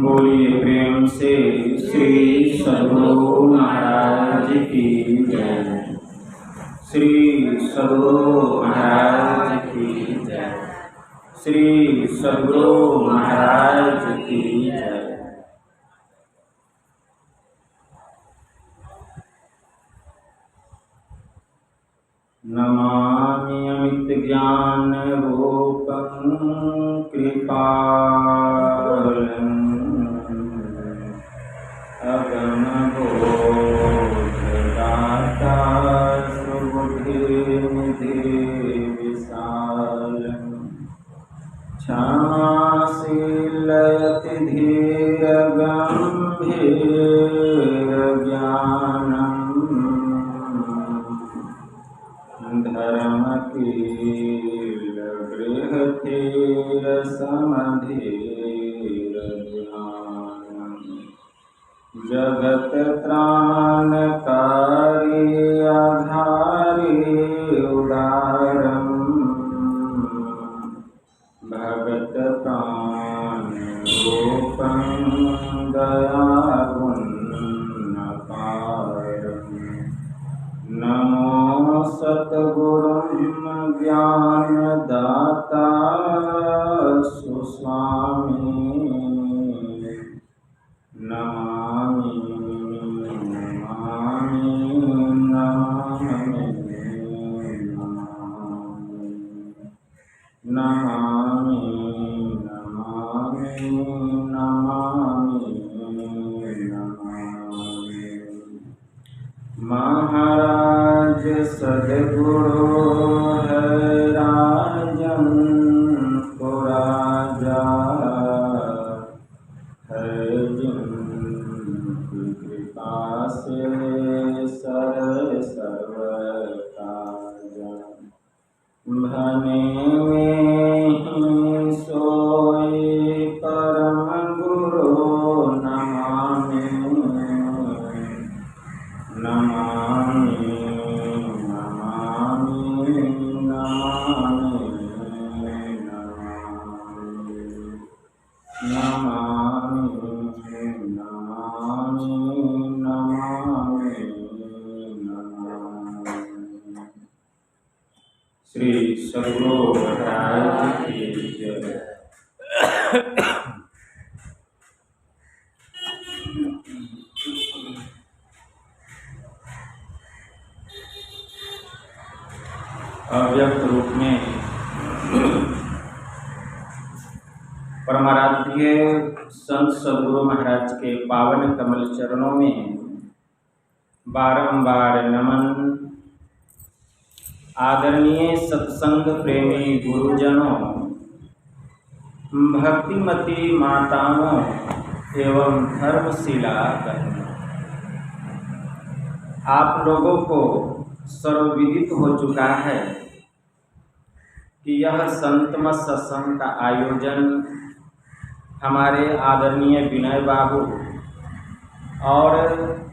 बोलिए प्रेम से श्री सद्गुरु महाराज की जय। श्री सद्गुरु महाराज की जय। श्री सद्गुरु महाराज की जय। नमामि अमित ज्ञान रूपं कृपालम् अगम बोधदाता सुबुद्धिनिधि विशालम् क्षमाशीलयति धीर गम्भीर ज्ञानम् धर्मकील गृहधीर समधीर ज्ञानम् जगत त्राणकारी आधारी उदारम् भगत प्राण रूपं दयागुणपारम् नमो सद्गुरुं ज्ञानदाता सुस्वामी नमामि नमामि नमामि नमामि नमामि नमामि महाराज सद्गुरु है राजन को राजा है जिनकी कृपा से सर्व काज भने में ही सोई परम गुरु नमामि नमामि नमामि नमामि नमामि नमामि नमामि नमामि। श्री सद्गुरु महाराज की जय। अव्यक्त रूप में परमाराध्य संत सद्गुरु महाराज के पावन कमल चरणों में बारंबार नमन। आदरणीय सत्संग प्रेमी गुरुजनों, भक्तिमती माताओं एवं धर्मशिला बहनों, आप लोगों को सर्वविदित हो चुका है कि यह संतमत सत्संग का आयोजन हमारे आदरणीय विनय बाबू और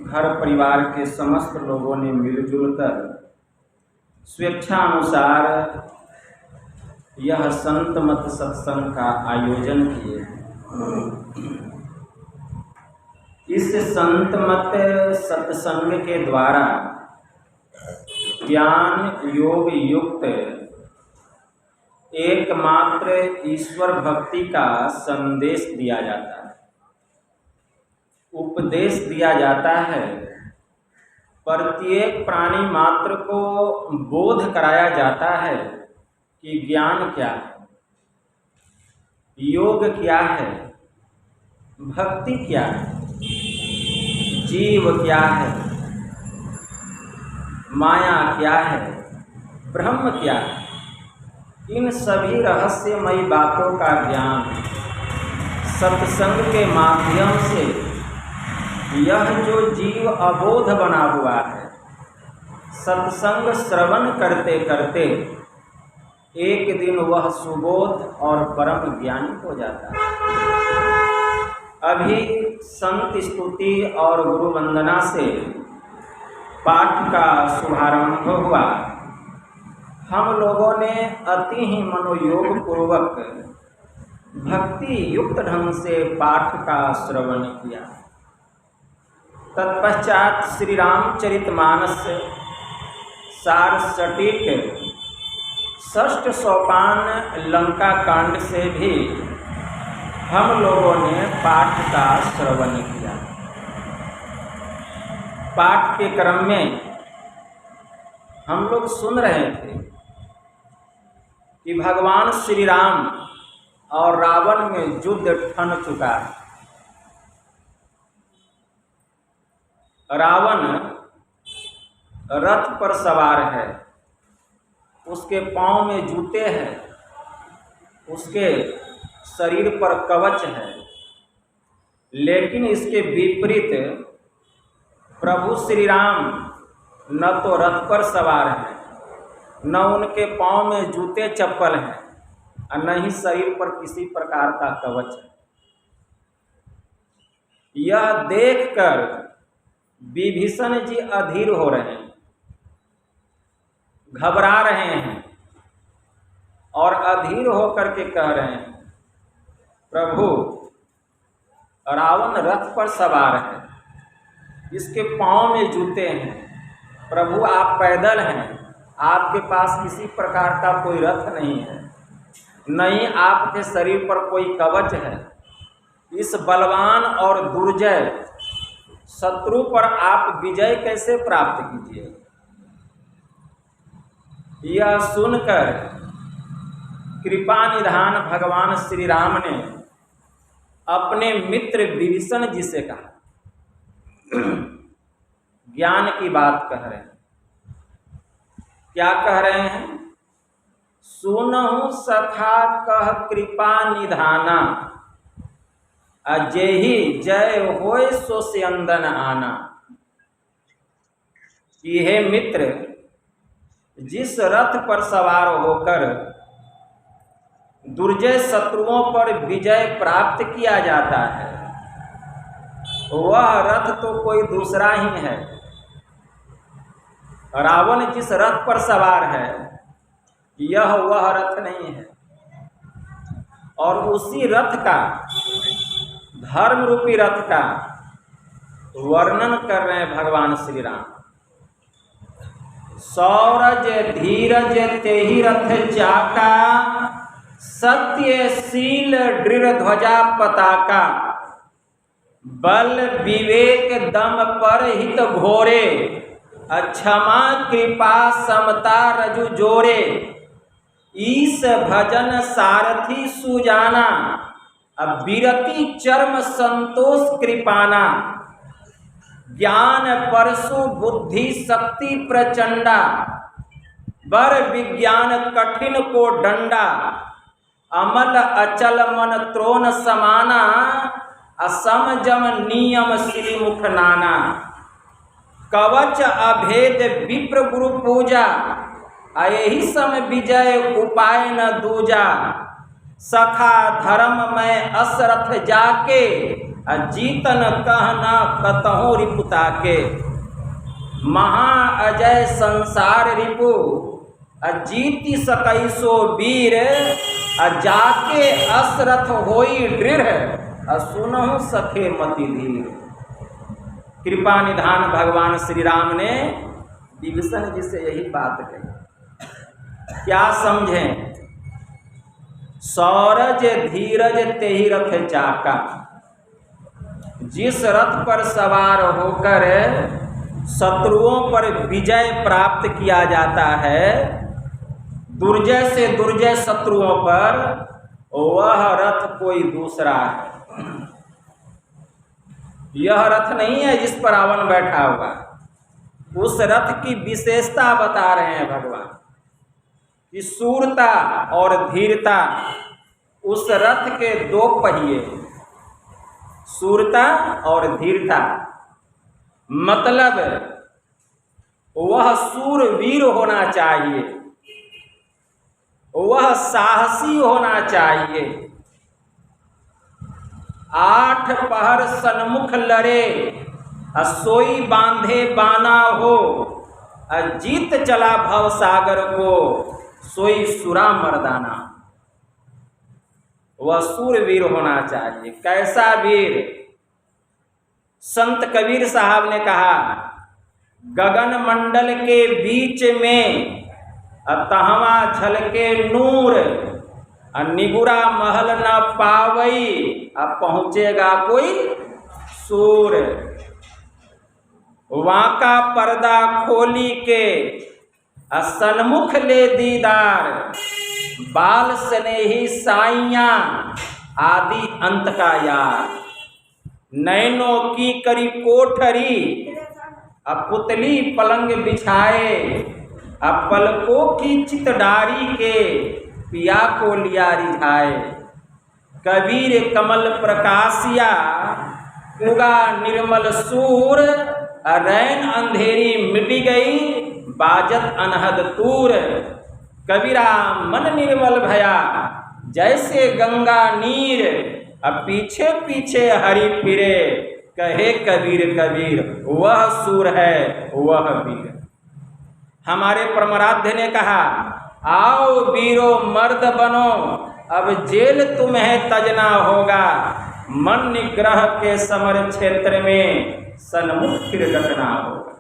घर परिवार के समस्त लोगों ने मिलजुल कर स्वेच्छानुसार यह संतमत सत्संग का आयोजन किए। इस संतमत सत्संग के द्वारा ज्ञान योग युक्त एकमात्र ईश्वर भक्ति का संदेश दिया जाता है, उपदेश दिया जाता है। प्रत्येक प्राणी मात्र को बोध कराया जाता है कि ज्ञान क्या है, योग क्या है, भक्ति क्या है, जीव क्या है, माया क्या है, ब्रह्म क्या है। इन सभी रहस्यमयी बातों का ज्ञान सत्संग के माध्यम से यह जो जीव अबोध बना हुआ है, सत्संग श्रवण करते करते एक दिन वह सुबोध और परम ज्ञानी हो जाता है। अभी संत स्तुति और गुरु वंदना से पाठ का शुभारंभ हुआ। हम लोगों ने अति ही मनोयोग पूर्वक भक्ति युक्त ढंग से पाठ का श्रवण किया। तत्पश्चात श्री रामचरितमानस सार सटीक षष्ठ सोपान लंका कांड से भी हम लोगों ने पाठ का श्रवण किया। पाठ के क्रम में हम लोग सुन रहे थे कि भगवान श्री राम और रावण में युद्ध ठन चुका है। रावण रथ पर सवार है, उसके पांव में जूते हैं, उसके शरीर पर कवच है, लेकिन इसके विपरीत प्रभु श्री राम न तो रथ पर सवार हैं, न उनके पांव में जूते चप्पल हैं, और न ही शरीर पर किसी प्रकार का कवच है। यह देखकर विभीषण जी अधीर हो रहे हैं, घबरा रहे हैं और अधीर होकर के कह रहे हैं, प्रभु रावण रथ पर सवार है, इसके पांव में जूते हैं, प्रभु आप पैदल हैं, आपके पास किसी प्रकार का कोई रथ नहीं है, नहीं आपके शरीर पर कोई कवच है। इस बलवान और दुर्जय शत्रु पर आप विजय कैसे प्राप्त कीजिए। यह सुनकर कृपा निधान भगवान श्री राम ने अपने मित्र विभीषण जी से कहा, ज्ञान की बात कह रहे हैं। क्या कह रहे हैं? सुनहु सखा कह कृपा निधाना, अजेहि जय होय सो स्यंदन आना। कि हे मित्र, जिस रथ पर सवार होकर दुर्जय शत्रुओं पर विजय प्राप्त किया जाता है, वह रथ तो कोई दूसरा ही है। रावण जिस रथ पर सवार है, यह वह रथ नहीं है। और उसी रथ का, धर्म रूपी रथ का वर्णन कर रहे हैं भगवान श्री राम। सौरज धीरज तेहि रथ चाका, सत्यशील दृढ़ ध्वजा पताका। बल विवेक दम पर हित घोरे, क्षमा कृपा समता रजु जोरे। ईश भजन सारथी सुजाना, विरति चर्म संतोष कृपाना। ज्ञान परशु बुद्धि शक्ति प्रचंडा, बर विज्ञान कठिन को डंडा। अमल अचल मन त्रोण समाना, असम जम नियम श्रीमुख नाना। कवच अभेद विप्र गुरु पूजा, यही सम विजय उपाय न दूजा। सखा धर्म में असरथ जाके, जीतन कहना कतहु रिपुता के। महा अजय संसार रिपु, जीति सकैसो वीर। जाके असरथ होई दृढ़, सुनहु सखे मति धीर। कृपा निधान भगवान श्री राम ने विभीषण जी से यही बात कही। क्या समझें? सौरज धीरज तेहि रथ चाका। जिस रथ पर सवार होकर शत्रुओं पर विजय प्राप्त किया जाता है, दुर्जय से दुर्जय शत्रुओं पर, वह रथ कोई दूसरा है। यह रथ नहीं है जिस पर रावण बैठा हुआ। उस रथ की विशेषता बता रहे हैं भगवान कि शूरता और धीरता, उस रथ के दो पहिए, शूरता और धीरता। मतलब वह शूरवीर होना चाहिए, वह साहसी होना चाहिए। 8 पहर सन्मुख लड़े, सोई बांधे बाना हो। जीत चला भव सागर को, सोई सुरा मर्दाना। वह सूरवीर होना चाहिए। कैसा वीर? संत कबीर साहब ने कहा, गगन मंडल के बीच में तहवा झलके नूर, निगुरा महल न पावई, अब पहुंचेगा कोई सूर। वाका पर्दा खोली के सन्मुख ले दीदार, बाल स्नेही साइयां आदि अंत का यार। नैनों की करी कोठरी, अब पुतली पलंग बिछाए, अब पलकों की चितडारी के पिया को लिया रिझाए। कबीर कमल प्रकाशिया उगा निर्मल सूर, रैन अंधेरी मिट गई बाजत अनहद तूर। कबीरा मन निर्मल भया जैसे गंगा नीर, अब पीछे पीछे हरि फिरे, कहे कबीर कबीर वह सूर है वह वीर। हमारे परमाराध्य ने कहा, आओ वीरो मर्द बनो, अब जेल तुम्हें तजना होगा, मन निग्रह के समर क्षेत्र में सन्मुख फिर डटना होगा।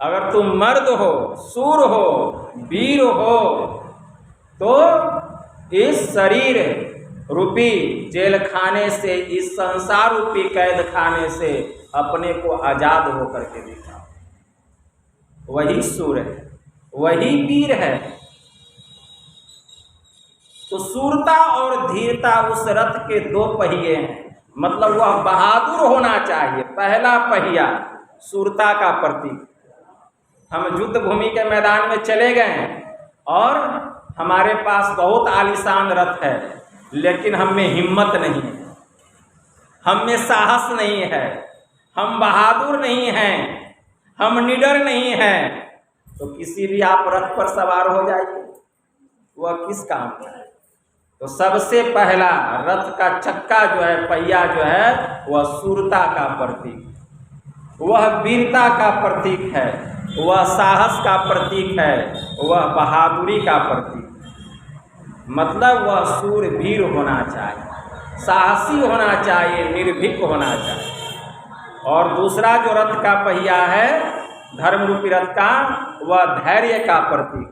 अगर तुम मर्द हो, सूर हो, वीर हो, तो इस शरीर रूपी जेल खाने से, इस संसार रूपी कैद खाने से अपने को आजाद होकर के दिखाओ। वही सूर है, वही वीर है। तो सूरता और धीरता उस रथ के दो पहिए हैं, मतलब वह बहादुर होना चाहिए। पहला पहिया सूरता का प्रतीक। हम युद्ध भूमि के मैदान में चले गए और हमारे पास बहुत आलीशान रथ है, लेकिन हम में हिम्मत नहीं है, हम में साहस नहीं है, हम बहादुर नहीं हैं, हम निडर नहीं हैं, तो किसी भी आप रथ पर सवार हो जाइए, वह किस काम का है? तो सबसे पहला रथ का चक्का जो है, पहिया जो है, वह सूरता का प्रतीक, वह वीरता का प्रतीक है, वह साहस का प्रतीक है, वह बहादुरी का प्रतीक। मतलब वह सूरवीर होना चाहिए, साहसी होना चाहिए, निर्भीक होना चाहिए। और दूसरा जो रथ का पहिया है धर्म रूपी रथ का, वह धैर्य का प्रतीक,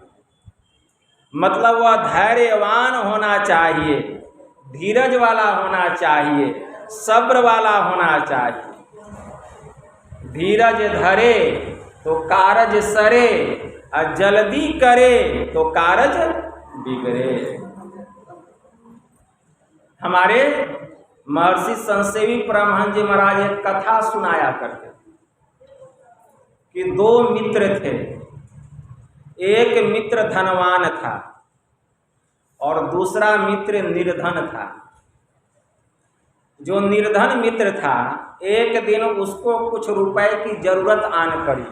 मतलब वह धैर्यवान होना चाहिए, धीरज वाला होना चाहिए, सब्र वाला होना चाहिए। धीरज धरे तो कारज सरे, और जल्दी करे तो कारज बिगड़े। हमारे महर्षि संसेवी परमहंस जी महाराज एक कथा सुनाया करते कि दो मित्र थे। एक मित्र धनवान था और दूसरा मित्र निर्धन था। जो निर्धन मित्र था, एक दिन उसको कुछ रुपए की जरूरत आन पड़ी,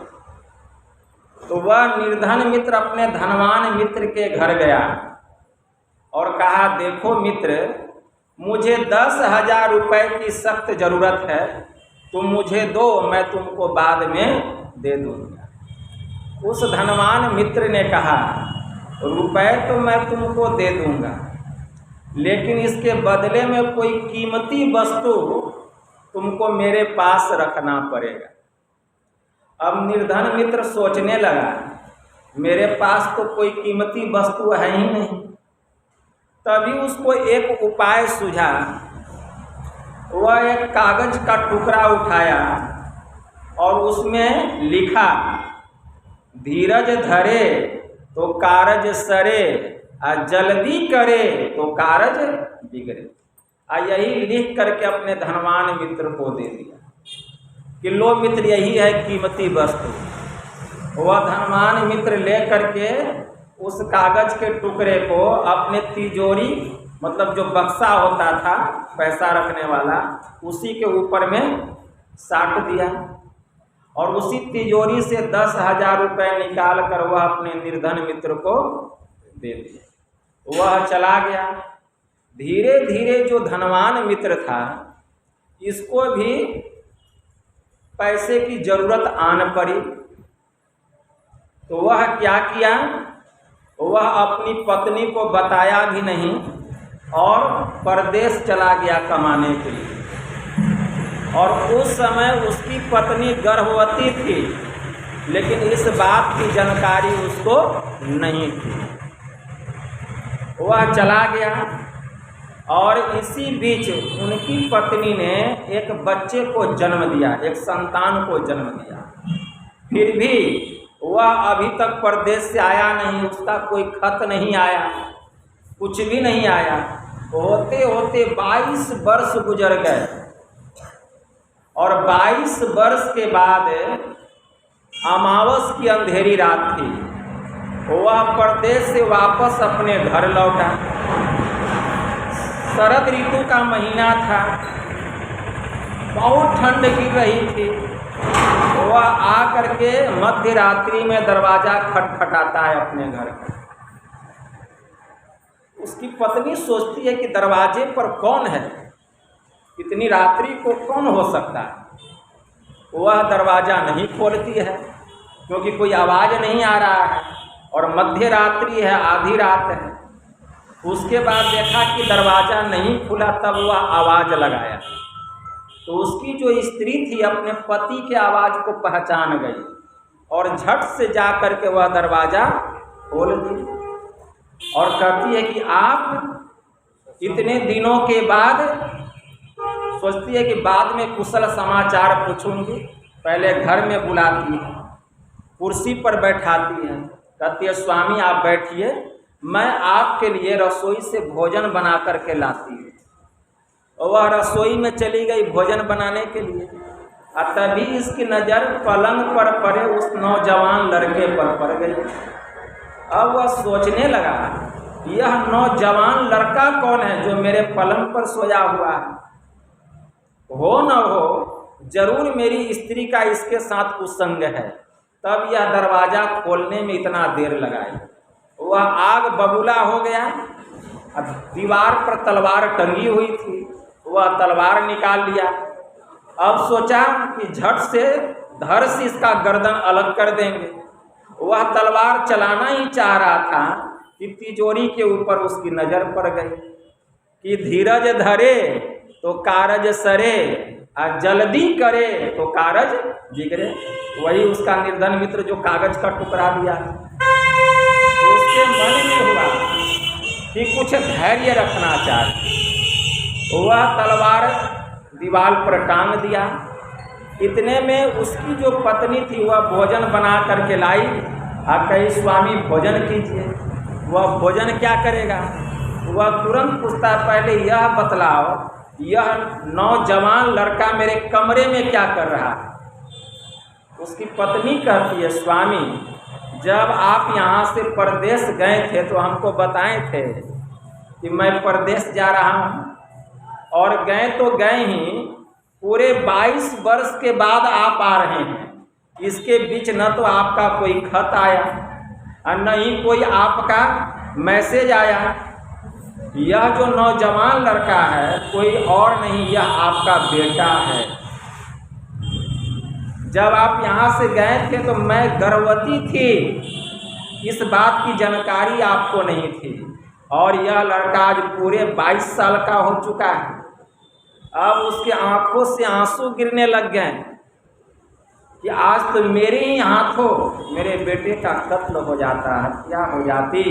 तो वह निर्धन मित्र अपने धनवान मित्र के घर गया और कहा, देखो मित्र, मुझे 10,000 रुपए की सख्त जरूरत है, तुम मुझे दो, मैं तुमको बाद में दे दूंगा। उस धनवान मित्र ने कहा, रुपए तो मैं तुमको दे दूंगा, लेकिन इसके बदले में कोई कीमती वस्तु तुमको मेरे पास रखना पड़ेगा। अब निर्धन मित्र सोचने लगा, मेरे पास तो कोई कीमती वस्तु है ही नहीं। तभी उसको एक उपाय सूझा। वह एक कागज का टुकड़ा उठाया और उसमें लिखा, धीरज धरे तो कारज सरे, और जल्दी करे तो कारज बिगड़े। यही लिख करके अपने धनवान मित्र को दे दिया कि लो मित्र, यही है कीमती वस्तु। वह धनवान मित्र ले करके उस कागज के टुकड़े को अपने तिजोरी, मतलब जो बक्सा होता था पैसा रखने वाला, उसी के ऊपर में साट दिया और उसी तिजोरी से 10,000 रुपये निकाल कर वह अपने निर्धन मित्र को दे दिया। वह चला गया। धीरे धीरे जो धनवान मित्र था, इसको भी पैसे की जरूरत आन पड़ी, तो वह क्या किया, वह अपनी पत्नी को बताया भी नहीं और परदेश चला गया कमाने के लिए। और उस समय उसकी पत्नी गर्भवती थी, लेकिन इस बात की जानकारी उसको नहीं थी। वह चला गया और इसी बीच उनकी पत्नी ने एक बच्चे को जन्म दिया, एक संतान को जन्म दिया। फिर भी वह अभी तक परदेश से आया नहीं, उसका कोई खत नहीं आया, कुछ भी नहीं आया। होते होते 22 वर्ष गुजर गए और 22 वर्ष के बाद अमावस की अंधेरी रात थी। वह परदेश से वापस अपने घर लौटा। शरद ऋतु का महीना था, बहुत ठंड गिर रही थी। वह आ करके मध्य रात्रि में दरवाजा खटखटाता है अपने घर का। उसकी पत्नी सोचती है कि दरवाजे पर कौन है, इतनी रात्रि को कौन हो सकता है। वह दरवाज़ा नहीं खोलती है क्योंकि कोई आवाज़ नहीं आ रहा है और मध्य रात्रि है, आधी रात है। उसके बाद देखा कि दरवाज़ा नहीं खुला, तब वह आवाज़ लगाया तो उसकी जो स्त्री थी अपने पति के आवाज़ को पहचान गई और झट से जा कर के वह दरवाज़ा खोल दी और कहती है कि आप इतने दिनों के बाद, सोचती है कि बाद में कुशल समाचार पूछूंगी, पहले घर में बुलाती है, कुर्सी पर बैठाती है, कहती है स्वामी आप बैठिए, मैं आपके लिए रसोई से भोजन बना करके लाती हूँ। और वह रसोई में चली गई भोजन बनाने के लिए। और तभी इसकी नज़र पलंग पर पड़े उस नौजवान लड़के पर पड़ गई। अब वह सोचने लगा यह नौजवान लड़का कौन है जो मेरे पलंग पर सोया हुआ है। हो न हो जरूर मेरी स्त्री का इसके साथ कुसंग है। तब यह दरवाज़ा खोलने में इतना देर लगाई। वह आग बबूला हो गया। अब दीवार पर तलवार टंगी हुई थी, वह तलवार निकाल लिया। अब सोचा कि झट से धड़ से इसका गर्दन अलग कर देंगे। वह तलवार चलाना ही चाह रहा था कि तिजोरी के ऊपर उसकी नज़र पड़ गई कि धीरज धरे तो कारज सरे और जल्दी करे तो कारज बिगड़े। वही उसका निर्धन मित्र जो कागज का टुकड़ा दिया, तो उसके मन में हुआ कि कुछ धैर्य रखना चाहिए। वह तलवार दीवार पर टांग दिया। इतने में उसकी जो पत्नी थी वह भोजन बना करके लाई और कही स्वामी भोजन कीजिए। वह भोजन क्या करेगा, वह तुरंत पूछता है पहले यह बतलाओ यह नौजवान लड़का मेरे कमरे में क्या कर रहा है। उसकी पत्नी कहती है स्वामी जब आप यहाँ से परदेश गए थे तो हमको बताए थे कि मैं परदेश जा रहा हूँ, और गए तो गए ही, पूरे 22 वर्ष के बाद आप आ रहे हैं। इसके बीच न तो आपका कोई खत आया और न ही कोई आपका मैसेज आया। यह जो नौजवान लड़का है कोई और नहीं, यह आपका बेटा है। जब आप यहाँ से गए थे तो मैं गर्भवती थी, इस बात की जानकारी आपको नहीं थी, और यह लड़का आज पूरे 22 साल का हो चुका है। अब उसके आंखों से आंसू गिरने लग गए कि आज तो मेरे ही हाथों मेरे बेटे का कत्ल हो जाता, हत्या हो जाती,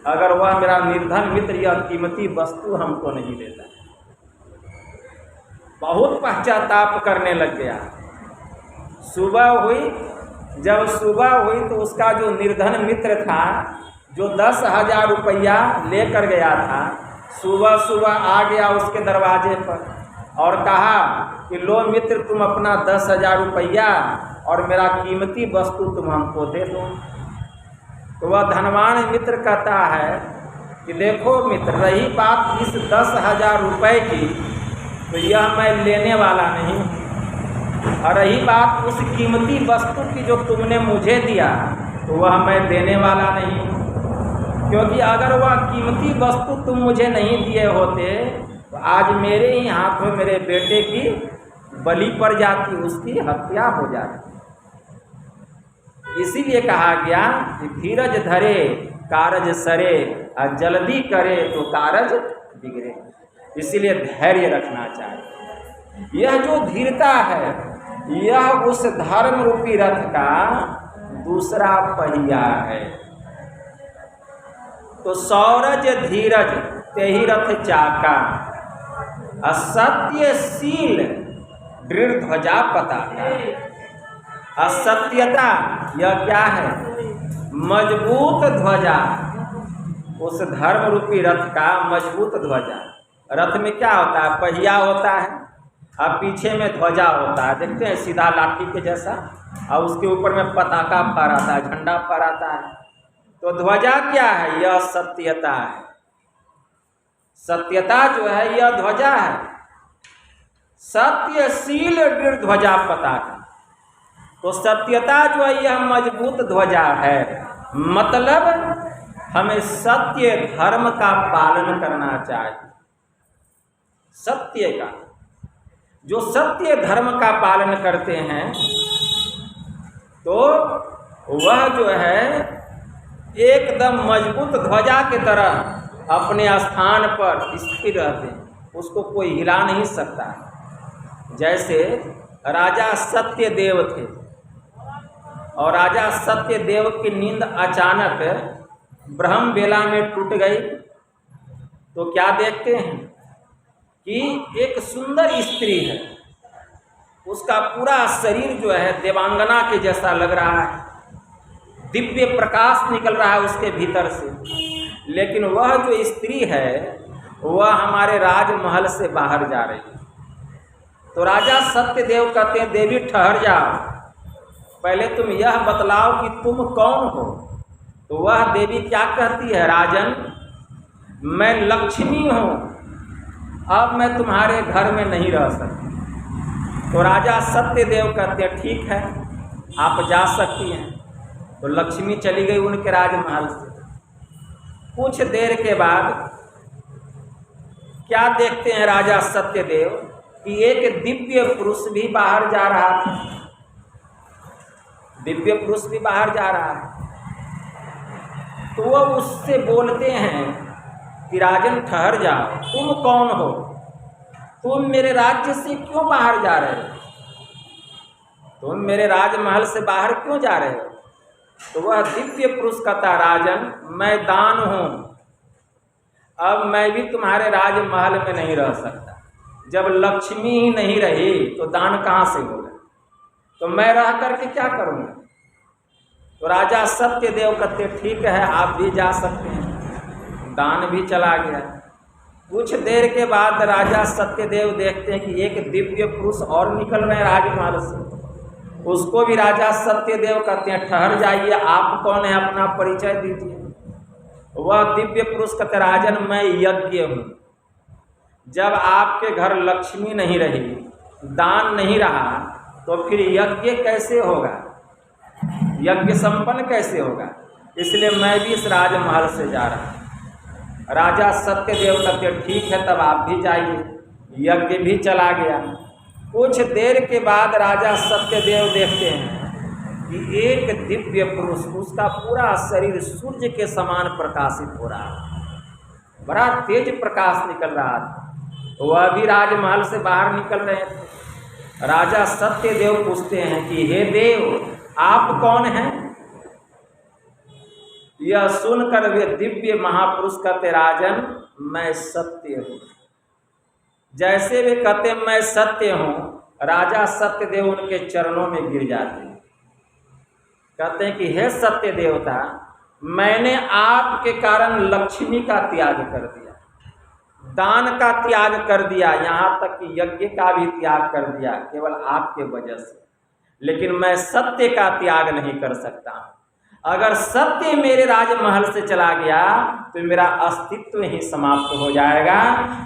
अगर वह मेरा निर्धन मित्र यह कीमती वस्तु हमको नहीं देता। बहुत पश्चाताप करने लग गया। सुबह हुई, जब सुबह हुई तो उसका जो निर्धन मित्र था जो 10,000 रुपया लेकर गया था, सुबह सुबह आ गया उसके दरवाजे पर और कहा कि लो मित्र तुम अपना 10,000 रुपया और मेरा कीमती वस्तु तुम हमको दे दो। तो वह धनवान मित्र कहता है कि देखो मित्र, रही बात इस 10,000 रुपये की तो यह मैं लेने वाला नहीं हूँ, और रही बात उस कीमती वस्तु की जो तुमने मुझे दिया तो वह मैं देने वाला नहीं हूँ, क्योंकि अगर वह कीमती वस्तु तुम मुझे नहीं दिए होते तो आज मेरे ही हाथ में मेरे बेटे की बलि पड़ जाती, उसकी हत्या हो जाती। इसीलिए कहा गया कि धीरज धरे कारज सरे और जल्दी करे तो कारज बिगड़ेगी। इसीलिए धैर्य रखना चाहिए। यह जो धीरता है, यह उस धर्म रूपी रथ का दूसरा पहिया है। तो सौरज धीरज तेहि रथ चाका, असत्यशील दृढ़ ध्वजा पताका। असत्यता यह क्या है? मजबूत ध्वजा, उस धर्म रूपी रथ का मजबूत ध्वजा। रथ में क्या होता है? पहिया होता है और पीछे में ध्वजा होता है, देखते हैं सीधा लाठी के जैसा, और उसके ऊपर में पताका फहराता है, झंडा फहराता है। तो ध्वजा क्या है? यह सत्यता है। सत्यता जो है यह ध्वजा है। सत्यशील दृढ़ ध्वजा पताका। तो सत्यता जो है यह मजबूत ध्वजा है। मतलब हमें सत्य धर्म का पालन करना चाहिए। सत्य का, जो सत्य धर्म का पालन करते हैं तो वह जो है एकदम मजबूत ध्वजा के तरह अपने स्थान पर स्थिर रहते हैं, उसको कोई हिला नहीं सकता। जैसे राजा सत्यदेव थे, और राजा सत्यदेव की नींद अचानक ब्रह्म बेला में टूट गई, तो क्या देखते हैं कि एक सुंदर स्त्री है, उसका पूरा शरीर जो है देवांगना के जैसा लग रहा है, दिव्य प्रकाश निकल रहा है उसके भीतर से। लेकिन वह जो स्त्री है वह हमारे राजमहल से बाहर जा रही है। तो राजा सत्यदेव कहते हैं, देवी ठहर जाओ, पहले तुम यह बतलाओ कि तुम कौन हो। तो वह देवी क्या कहती है? राजन, मैं लक्ष्मी हूँ, अब मैं तुम्हारे घर में नहीं रह सकती। तो राजा सत्यदेव कहते हैं, ठीक है आप जा सकती हैं। तो लक्ष्मी चली गई उनके राजमहल से। कुछ देर के बाद क्या देखते हैं राजा सत्यदेव कि एक दिव्य पुरुष भी बाहर जा रहा था। दिव्य पुरुष भी बाहर जा रहा है। तो वह उससे बोलते हैं कि राजन ठहर जाओ, तुम कौन हो? तुम मेरे राज्य से क्यों बाहर जा रहे हो? तुम मेरे राजमहल से बाहर क्यों जा रहे हो? तो वह दिव्य पुरुष कहता, राजन मैं दान हूँ, अब मैं भी तुम्हारे राजमहल में नहीं रह सकता। जब लक्ष्मी ही नहीं रही तो दान कहाँ से होगा? तो मैं रह करके क्या करूँगा? तो राजा सत्यदेव कहते, ठीक है आप भी जा सकते हैं। दान भी चला गया। कुछ देर के बाद राजा सत्यदेव देखते हैं कि एक दिव्य पुरुष और निकल रहे हैं राजमहल से। उसको भी राजा सत्यदेव कहते हैं, ठहर जाइए, आप कौन है, अपना परिचय दीजिए। वह दिव्य पुरुष कहते, राजन मैं यज्ञ हूँ। जब आपके घर लक्ष्मी नहीं रही, दान नहीं रहा, तो फिर यज्ञ कैसे होगा? यज्ञ संपन्न कैसे होगा? इसलिए मैं भी इस राजमहल से जा रहा हूँ। राजा सत्यदेव कहते, ठीक है तब आप भी जाइए। यज्ञ भी चला गया। कुछ देर के बाद राजा सत्यदेव देखते हैं कि एक दिव्य पुरुष, उसका पूरा शरीर सूर्य के समान प्रकाशित हो रहा है, बड़ा तेज प्रकाश निकल रहा था। वह भी राजमहल से बाहर निकल रहे थे। राजा सत्यदेव पूछते हैं कि हे देव आप कौन हैं? यह सुनकर वे दिव्य महापुरुष कहते, राजन मैं सत्य हूँ। जैसे वे कहते मैं सत्य हूँ, राजा सत्यदेव उनके चरणों में गिर जाते हैं। कहते हैं कि हे सत्य देवता, मैंने आपके कारण लक्ष्मी का त्याग कर दिया, दान का त्याग कर दिया, यहाँ तक कि यज्ञ का भी त्याग कर दिया केवल आपके वजह से। लेकिन मैं सत्य का त्याग नहीं कर सकता। अगर सत्य मेरे राजमहल से चला गया तो मेरा अस्तित्व ही समाप्त हो जाएगा।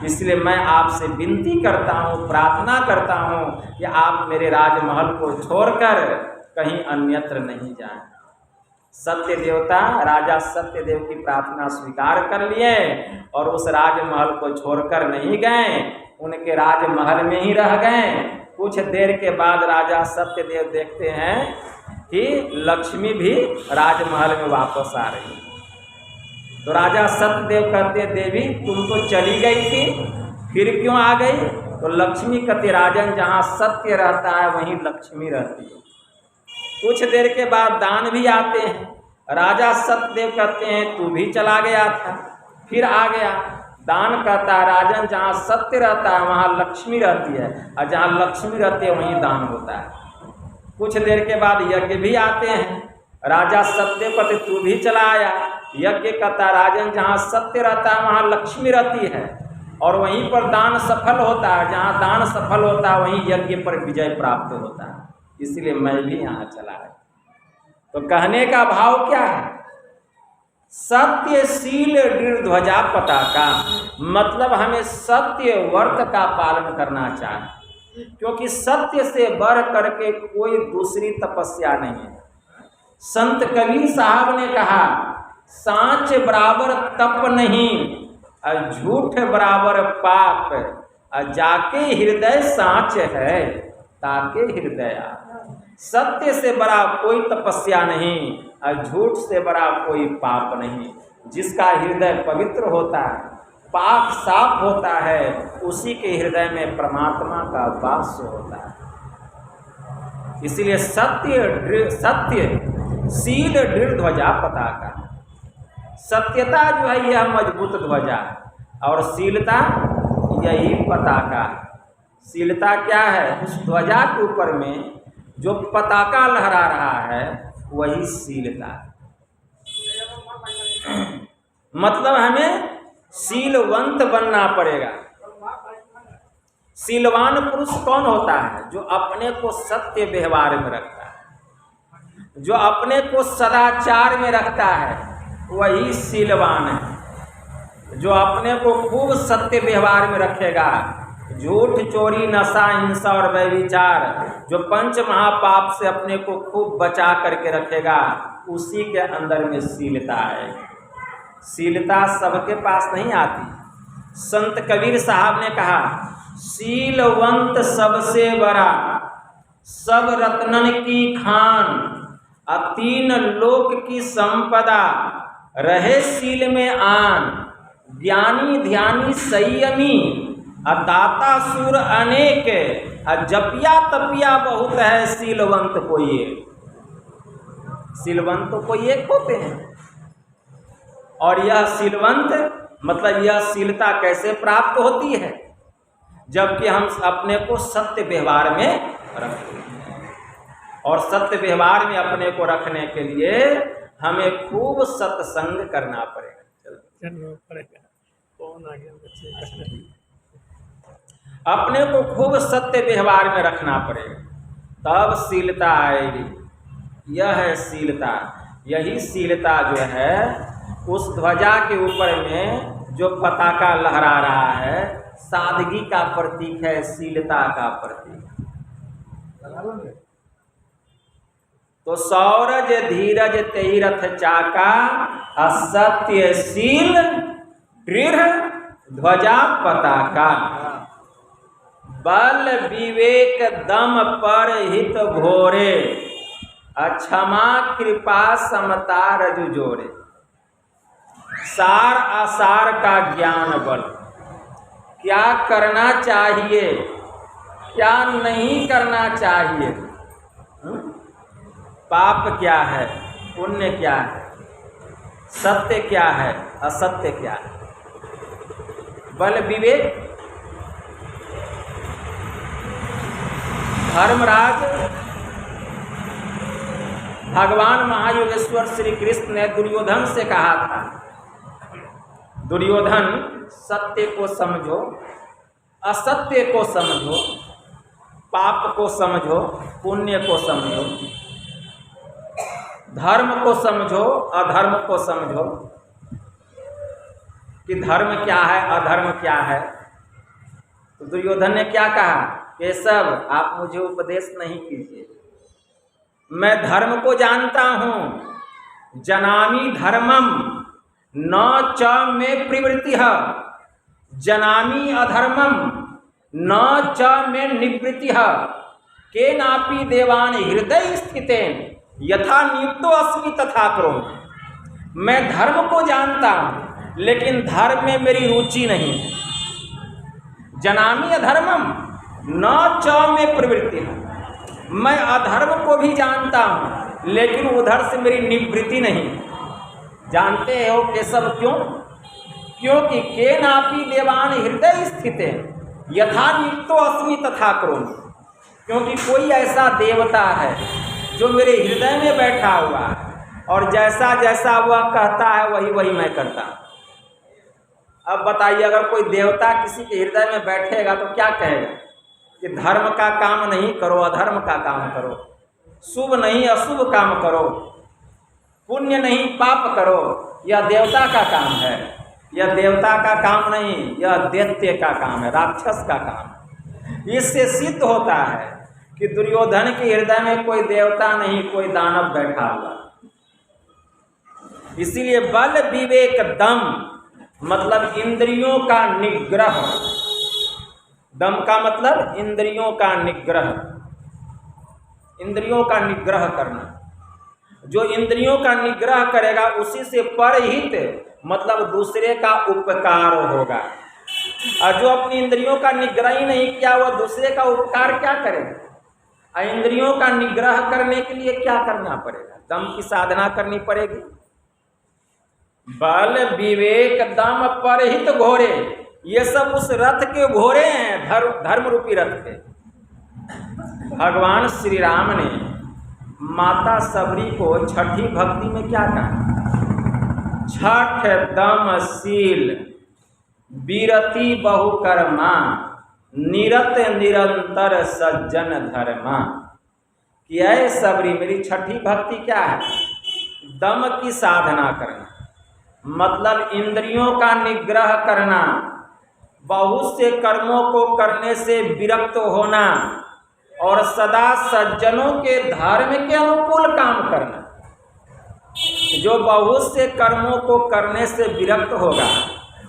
इसलिए मैं आपसे विनती करता हूँ, प्रार्थना करता हूँ कि आप मेरे राजमहल को छोड़कर कहीं अन्यत्र नहीं जाएं। सत्य देवता राजा सत्यदेव की प्रार्थना स्वीकार कर लिए और उस राजमहल को छोड़कर नहीं गए, उनके राजमहल में ही रह गए। कुछ देर के बाद राजा सत्यदेव देखते हैं कि लक्ष्मी भी राजमहल में वापस आ रही है। तो राजा सत्यदेव कहते हैं देवी तुम तो चली गई थी, फिर क्यों आ गई? तो लक्ष्मी कहती राजन जहाँ सत्य रहता है वहीं लक्ष्मी रहती है। कुछ देर के बाद दान भी आते हैं। राजा सत्यदेव कहते हैं तू भी चला गया था, फिर आ गया। दान कहता है राजन जहाँ सत्य रहता है वहाँ लक्ष्मी रहती है, और जहाँ लक्ष्मी रहती है वहीं दान होता है। कुछ देर के बाद यज्ञ भी आते हैं। राजा सत्यदेव कहते तू भी चला आया। यज्ञ कहता राजन जहाँ सत्य रहता है वहाँ लक्ष्मी रहती है, और वहीं पर दान सफल होता है। जहाँ दान सफल होता है वहीं यज्ञ पर विजय प्राप्त होता है, इसलिए मैं भी यहाँ चला आया। तो कहने का भाव क्या है? सत्यशील दृढ़ ध्वजा पताका, मतलब हमें सत्य व्रत का पालन करना चाहिए, क्योंकि सत्य से बढ़ करके कोई दूसरी तपस्या नहीं है। संत कबीर साहब ने कहा सांच बराबर तप नहीं, और झूठ बराबर पाप, और जाके हृदय सांच है ताके हृदय। सत्य से बड़ा कोई तपस्या नहीं, और झूठ से बड़ा कोई पाप नहीं। जिसका हृदय पवित्र होता है, पाप साफ होता है, उसी के हृदय में परमात्मा का वास होता है। इसलिए सत्य शील दृढ़ ध्वजा पताका, सत्यता जो है यह मजबूत ध्वजा, और शीलता यही पताका। शीलता क्या है? उस ध्वजा के ऊपर में जो पताका लहरा रहा है वही शीलता। मतलब हमें शीलवंत बनना पड़ेगा। शीलवान पुरुष कौन होता है? जो अपने को सत्य व्यवहार में रखता है, जो अपने को सदाचार में रखता है, वही शीलवान है। जो अपने को खूब सत्य व्यवहार में रखेगा, झूठ चोरी नशा हिंसा और व्यभिचार, जो पंच महापाप से अपने को खूब बचा करके रखेगा, उसी के अंदर में शीलता है। शीलता सबके पास नहीं आती। संत कबीर साहब ने कहा शीलवंत सबसे बड़ा, सब रत्नन की खान, तीन लोक की संपदा, रहे शील में आन, ज्ञानी ध्यानी संयमी, दाता सुर अनेक, जपिया तपिया बहुत है, शीलवंत कोई एक। शीलवंत तो कोई एक होते हैं। और यह शीलवंत मतलब यह शीलता कैसे प्राप्त होती है? जबकि हम अपने को सत्य व्यवहार में रखते हैं। और सत्य व्यवहार में अपने को रखने के लिए हमें खूब सत्संग करना पड़ेगा। अपने को खूब सत्य व्यवहार में रखना पड़ेगा, तब शीलता आएगी। यह है शीलता। यही शीलता जो है उस ध्वजा के ऊपर में जो पताका लहरा रहा है, सादगी का प्रतीक है, शीलता का प्रतीक। तो सौरज धीरज तेरथ चाका, असत्यशील दृढ़ ध्वजा पताका, बल विवेक दम पर हित घोरे, क्षमा कृपा समता रजु जोड़े। सार आसार का ज्ञान बल, क्या करना चाहिए क्या नहीं करना चाहिए, पाप क्या है पुण्य क्या है, सत्य क्या है असत्य क्या है। बल विवेक। धर्मराज भगवान महायोगेश्वर श्री कृष्ण ने दुर्योधन से कहा था, दुर्योधन सत्य को समझो, असत्य को समझो, पाप को समझो, पुण्य को समझो, धर्म को समझो, अधर्म को समझो, कि धर्म क्या है अधर्म क्या है। तो दुर्योधन ने क्या कहा, केशव आप मुझे उपदेश नहीं कीजिए, मैं धर्म को जानता हूँ। जनामि धर्मम न च में प्रवृत्ति, जनामि अधर्मम न च में निवृत्ति, के नापि देवान हृदय स्थितेन यथा नियुक्तो अस्मि तथा करोमि। मैं धर्म को जानता हूँ लेकिन धर्म में मेरी रुचि नहीं है। जनामि अधर्मम न च में प्रवृत्ति है। मैं अधर्म को भी जानता हूँ लेकिन उधर से मेरी निवृत्ति नहीं। जानते हो केशव क्यों? क्योंकि के नापि देवान हृदय स्थित है यथा नित्यो अस्मि तथा करोमि। क्योंकि कोई ऐसा देवता है जो मेरे हृदय में बैठा हुआ है और जैसा जैसा वह कहता है वही वही मैं करता हूँ। अब बताइए, अगर कोई देवता किसी के हृदय में बैठेगा तो क्या कहेगा कि धर्म का काम नहीं करो, अधर्म का काम करो, शुभ नहीं अशुभ काम करो, पुण्य नहीं पाप करो। यह देवता का काम है। यह देवता का काम नहीं, यह दैत्य का काम है, राक्षस का काम है। इससे सिद्ध होता है कि दुर्योधन के हृदय में कोई देवता नहीं, कोई दानव बैठा हुआ। इसीलिए बल विवेक दम मतलब इंद्रियों का निग्रह। दम का मतलब इंद्रियों का निग्रह, इंद्रियों का निग्रह करना। जो इंद्रियों का निग्रह करेगा उसी से परहित मतलब दूसरे का उपकार होगा। और जो अपनी इंद्रियों का निग्रह ही नहीं किया वह दूसरे का उपकार क्या करेगा। इंद्रियों का निग्रह करने के लिए क्या करना पड़ेगा? दम की साधना करनी पड़ेगी। बल विवेक दम परहित घोरे, ये सब उस रथ के घोड़े हैं, धर्म रूपी रथ के। भगवान श्री राम ने माता सबरी को छठी भक्ति में क्या कहा? छठ दम शील बीरति बहुकर्मा निरत निरंतर सज्जन धर्मा। कि ऐ सबरी, मेरी छठी भक्ति क्या है? दम की साधना करना, मतलब इंद्रियों का निग्रह करना, बहुत से कर्मों को करने से विरक्त होना और सदा सज्जनों के धर्म के अनुकूल काम करना। जो बहुत से कर्मों को करने से विरक्त होगा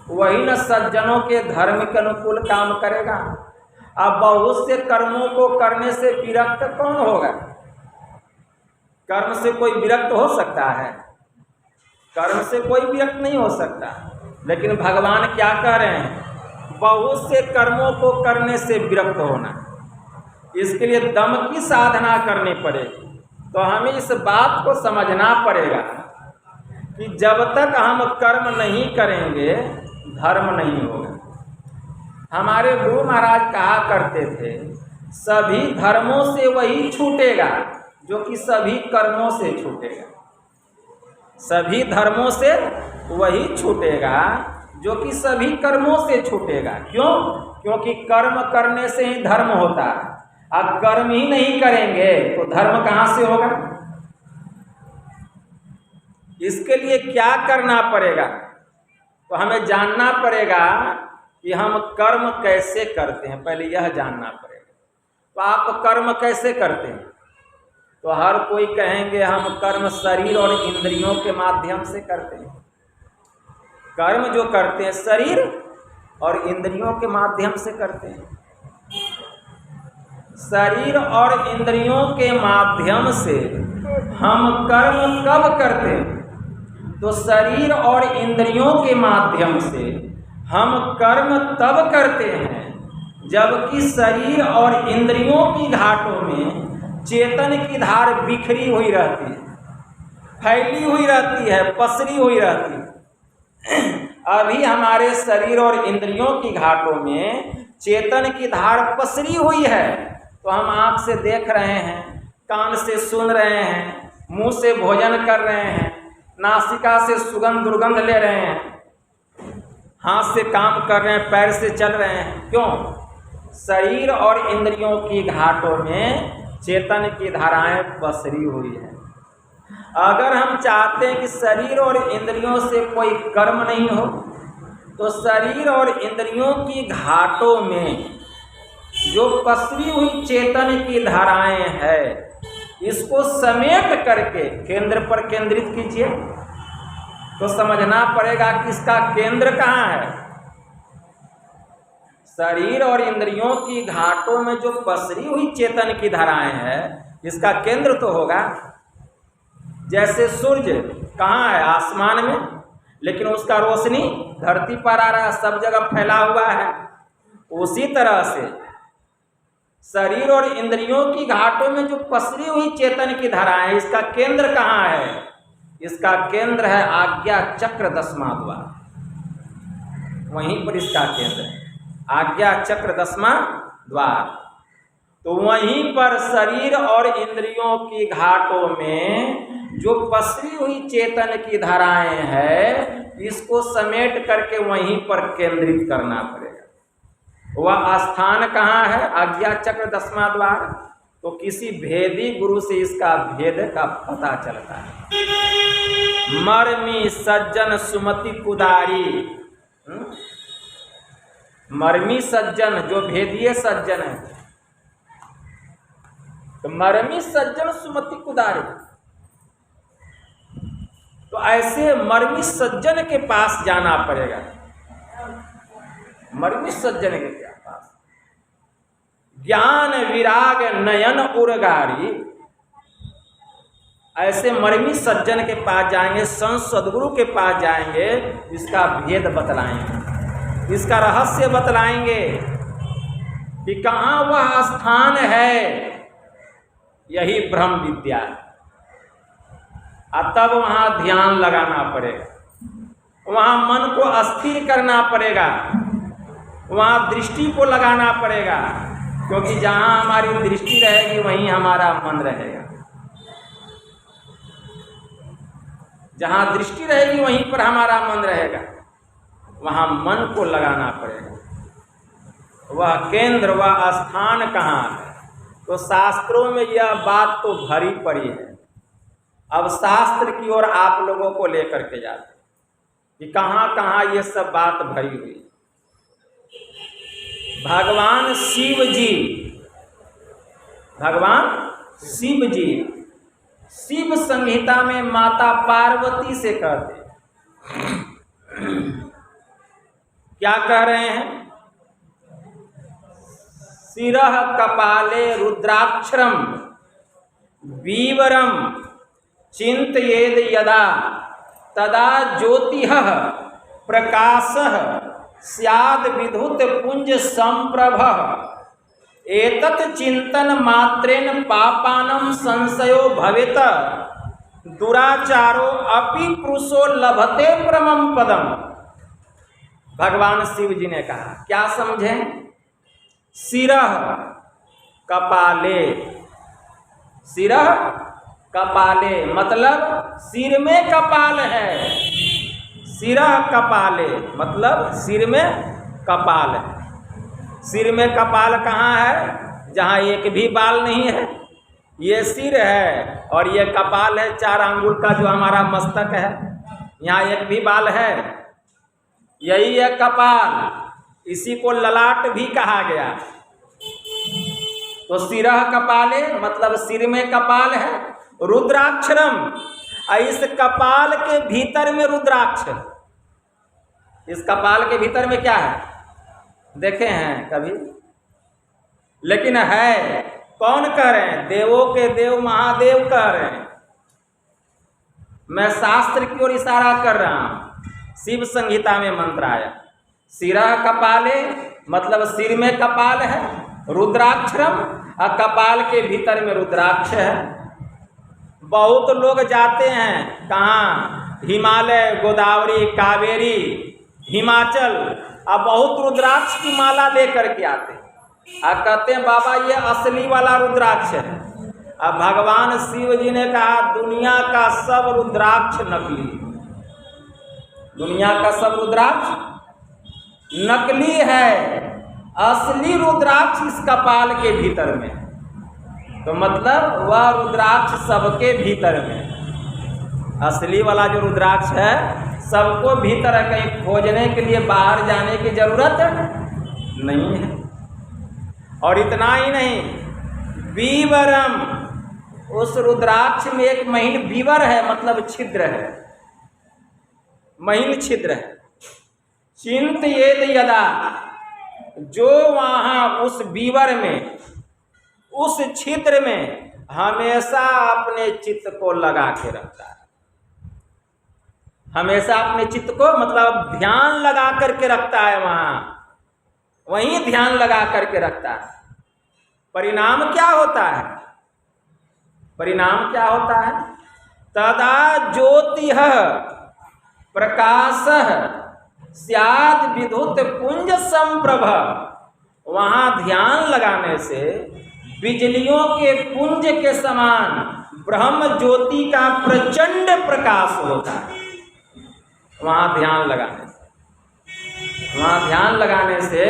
वही न सज्जनों के धर्म के अनुकूल काम करेगा। अब बहुत से कर्मों को करने से विरक्त कौन होगा? कर्म से कोई विरक्त हो सकता है? कर्म से कोई विरक्त नहीं हो सकता। लेकिन भगवान क्या कह रहे हैं? बहुत से कर्मों को करने से विरक्त होना, इसके लिए दम की साधना करनी पड़ेगी। तो हमें इस बात को समझना पड़ेगा कि जब तक हम कर्म नहीं करेंगे धर्म नहीं होगा। हमारे गुरु महाराज कहा करते थे, सभी धर्मों से वही छूटेगा जो कि सभी कर्मों से छूटेगा। सभी धर्मों से वही छूटेगा जो कि सभी कर्मों से छूटेगा। क्यों? क्योंकि कर्म करने से ही धर्म होता है। अब कर्म ही नहीं करेंगे तो धर्म कहाँ से होगा? इसके लिए क्या करना पड़ेगा? तो हमें जानना पड़ेगा कि हम कर्म कैसे करते हैं, पहले यह जानना पड़ेगा। तो आप कर्म कैसे करते हैं? तो हर कोई कहेंगे हम कर्म शरीर और इंद्रियों के माध्यम से करते हैं। कर्म जो करते हैं शरीर और इंद्रियों के माध्यम से करते हैं। शरीर और इंद्रियों के माध्यम से हम कर्म कब करते हैं? तो शरीर और इंद्रियों के माध्यम से हम कर्म तब करते हैं जबकि शरीर और इंद्रियों की घाटों में चेतन की धार बिखरी हुई रहती है, फैली हुई रहती है, पसरी हुई रहती है। अभी हमारे शरीर और इंद्रियों की घाटों में चेतन की धार पसरी हुई है। तो हम आँख से देख रहे हैं, कान से सुन रहे हैं, मुंह से भोजन कर रहे हैं, नासिका से सुगंध दुर्गंध ले रहे हैं, हाथ से काम कर रहे हैं, पैर से चल रहे हैं। क्यों? शरीर और इंद्रियों की घाटों में चेतन की धाराएं पसरी हुई है। अगर हम चाहते हैं कि शरीर और इंद्रियों से कोई कर्म नहीं हो, तो शरीर और इंद्रियों की घाटों में जो पसरी हुई चेतन की धाराएं है, इसको समेट करके केंद्र पर केंद्रित कीजिए। तो समझना पड़ेगा कि इसका केंद्र कहाँ है। शरीर और इंद्रियों की घाटों में जो पसरी हुई चेतन की धाराएं हैं, इसका केंद्र तो होगा। जैसे सूर्य कहाँ है? आसमान में, लेकिन उसका रोशनी धरती पर आ रहा है, सब जगह फैला हुआ है। उसी तरह से शरीर और इंद्रियों की घाटों में जो पसरी हुई चेतन की धाराएं, इसका केंद्र कहाँ है? इसका केंद्र है आज्ञा चक्र 10वां द्वार, वहीं पर इसका केंद्र है, आज्ञा चक्र 10वां द्वार। तो वहीं पर शरीर और इंद्रियों की घाटों में जो पसरी हुई चेतन की धाराएं हैं, इसको समेट करके वहीं पर केंद्रित करना पड़ेगा। वह स्थान कहाँ है? आज्ञा चक्र 10वां द्वार। तो किसी भेदी गुरु से इसका भेद का पता चलता है। मर्मी सज्जन सुमति कुदारी, मर्मी सज्जन जो भेदीय सज्जन है, तो मर्मी सज्जन सुमति कुदारी। तो ऐसे मर्मी सज्जन के पास जाना पड़ेगा। मर्मी सज्जन के पास ज्ञान विराग नयन उर्गारी, ऐसे मर्मी सज्जन के पास जाएंगे, संत सदगुरु के पास जाएंगे, इसका भेद बतलाएंगे, इसका रहस्य बतलाएंगे कि कहाँ वह स्थान है, यही ब्रह्म विद्या है। तब वहाँ ध्यान लगाना पड़ेगा, वहाँ मन को अस्थिर करना पड़ेगा, वहाँ दृष्टि को लगाना पड़ेगा, क्योंकि जहाँ हमारी दृष्टि रहेगी वहीं हमारा मन रहेगा। जहाँ दृष्टि रहेगी वहीं पर हमारा मन रहेगा, वहाँ मन को लगाना पड़ेगा। वह केंद्र, वह स्थान कहाँ है? तो शास्त्रों में यह बात तो भरी पड़ी है। अब शास्त्र की ओर आप लोगों को लेकर के जाते कि कहाँ कहाँ ये सब बात भरी हुई। भगवान शिव जी, भगवान शिव जी शिव संहिता में माता पार्वती से कहते, क्या कह रहे हैं? शिरः कपाले रुद्राक्षरम वीवरम चिंतयेद यदा तदा ज्योतिः प्रकाशः स्याद विधुत पुंज संप्रभः एतत् चिंतन मात्रेण पापानं संशयो भवेत दुराचारो अपि पुरुषो लभते परमं पदम। भगवान शिव जी ने कहा, क्या समझें? शिरः कपाले, शिरः कपाले मतलब सिर में कपाल है। शिरः कपाले मतलब सिर में कपाल है। सिर में कपाल कहाँ है? जहाँ एक भी बाल नहीं है। ये सिर है और ये कपाल है, 4 अंगुल का जो हमारा मस्तक है, यहाँ एक भी बाल है, यही है कपाल। इसी को ललाट भी कहा गया। तो शिरः कपाले मतलब सिर में कपाल है। रुद्राक्षरम, इस कपाल के भीतर में रुद्राक्ष। इस कपाल के भीतर में क्या है? देखे हैं कभी? लेकिन है कौन कह रहे हैं? देवों के देव महादेव कह रहे हैं। मैं शास्त्र की ओर इशारा कर रहा हूं। शिव संहिता में मंत्र आया, शिरः कपाले मतलब सिर में कपाल है, रुद्राक्षरम और कपाल के भीतर में रुद्राक्ष है। बहुत लोग जाते हैं कहाँ? हिमालय, गोदावरी, कावेरी, हिमाचल, अब बहुत रुद्राक्ष की माला लेकर के आते हैं और कहते हैं बाबा ये असली वाला रुद्राक्ष है। अब भगवान शिव जी ने कहा दुनिया का सब रुद्राक्ष नकली, दुनिया का सब रुद्राक्ष नकली है, असली रुद्राक्ष इस कपाल के भीतर में। तो मतलब वह रुद्राक्ष सबके भीतर में, असली वाला जो रुद्राक्ष है सबको भीतर है, कहीं खोजने के लिए बाहर जाने की जरूरत नहीं है। और इतना ही नहीं, वीवरम, उस रुद्राक्ष में एक महीन वीवर है, मतलब छिद्र है, महीन छिद्र है। चिंतयेद यदा, जो वहाँ उस वीवर में, उस छिद्र में हमेशा अपने चित्त को लगा के रखता है, हमेशा अपने चित्त को मतलब ध्यान लगा करके रखता है, वहीं ध्यान लगा करके रखता है। परिणाम क्या होता है? परिणाम क्या होता है? तदा ज्योतिः प्रकाशः स्याद् विद्युत पुंज संप्रभ। वहां ध्यान लगाने से बिजलियों के पुंज के समान ब्रह्म ज्योति का प्रचंड प्रकाश होता है। वहां ध्यान लगाने से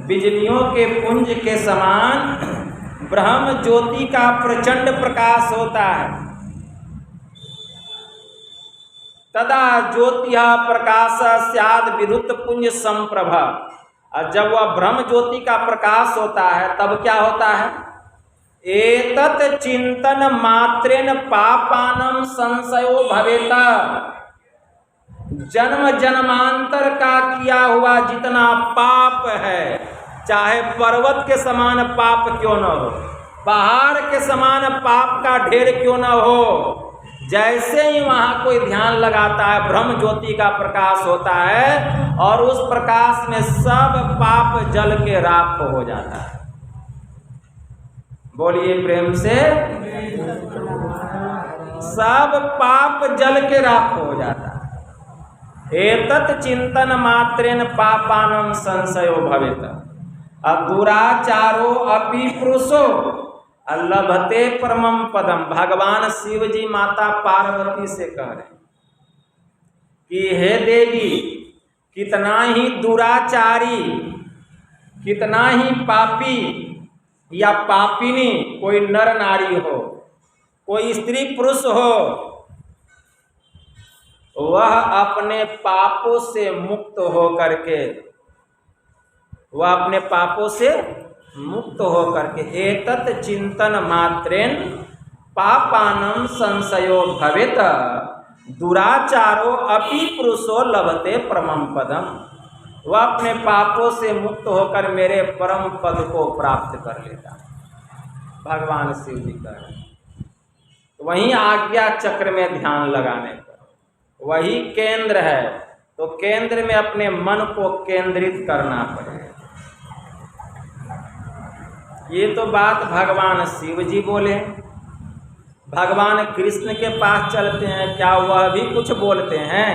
बिजलियों के पुंज के समान ब्रह्म ज्योति का प्रचंड प्रकाश होता है। तदा ज्योतिः प्रकाश स्याद् विद्युत पुंज संप्रभ। और जब वह ब्रह्म ज्योति का प्रकाश होता है तब क्या होता है? एतत् चिंतन मात्रेण पापानं संशयो भवेत। जन्म जन्मांतर का किया हुआ जितना पाप है, चाहे पर्वत के समान पाप क्यों न हो, पहाड़ के समान पाप का ढेर क्यों न हो, जैसे ही वहां कोई ध्यान लगाता है ब्रह्म ज्योति का प्रकाश होता है और उस प्रकाश में सब पाप जल के राख हो जाता है। बोलिए प्रेम से, सब पाप जल के राख हो जाता है। एतत् चिंतन मात्रेण पापानं संशयो भवेत। दुराचारो अपि पुरुषो लभते परमं पदम। भगवान शिव जी माता पार्वती से कह रहे कि हे देवी, कितना ही दुराचारी, कितना ही पापी या पापिनी कोई नर नारी हो, कोई स्त्री पुरुष हो, वह अपने पापों से मुक्त हो करके, वह अपने पापों से मुक्त हो करके एतत् चिंतन मात्रेण पापानं संशयो भवेत दुराचारो अपि पुरुषो लभते परमं पदम। वह अपने पापों से मुक्त होकर मेरे परम पद को प्राप्त कर लेता। भगवान शिव जी का वहीं आज्ञा चक्र में ध्यान लगाने पर वही केंद्र है, तो केंद्र में अपने मन को केंद्रित करना पड़ेगा। ये तो बात भगवान शिव जी बोले। भगवान कृष्ण के पास चलते हैं, क्या वह भी कुछ बोलते हैं?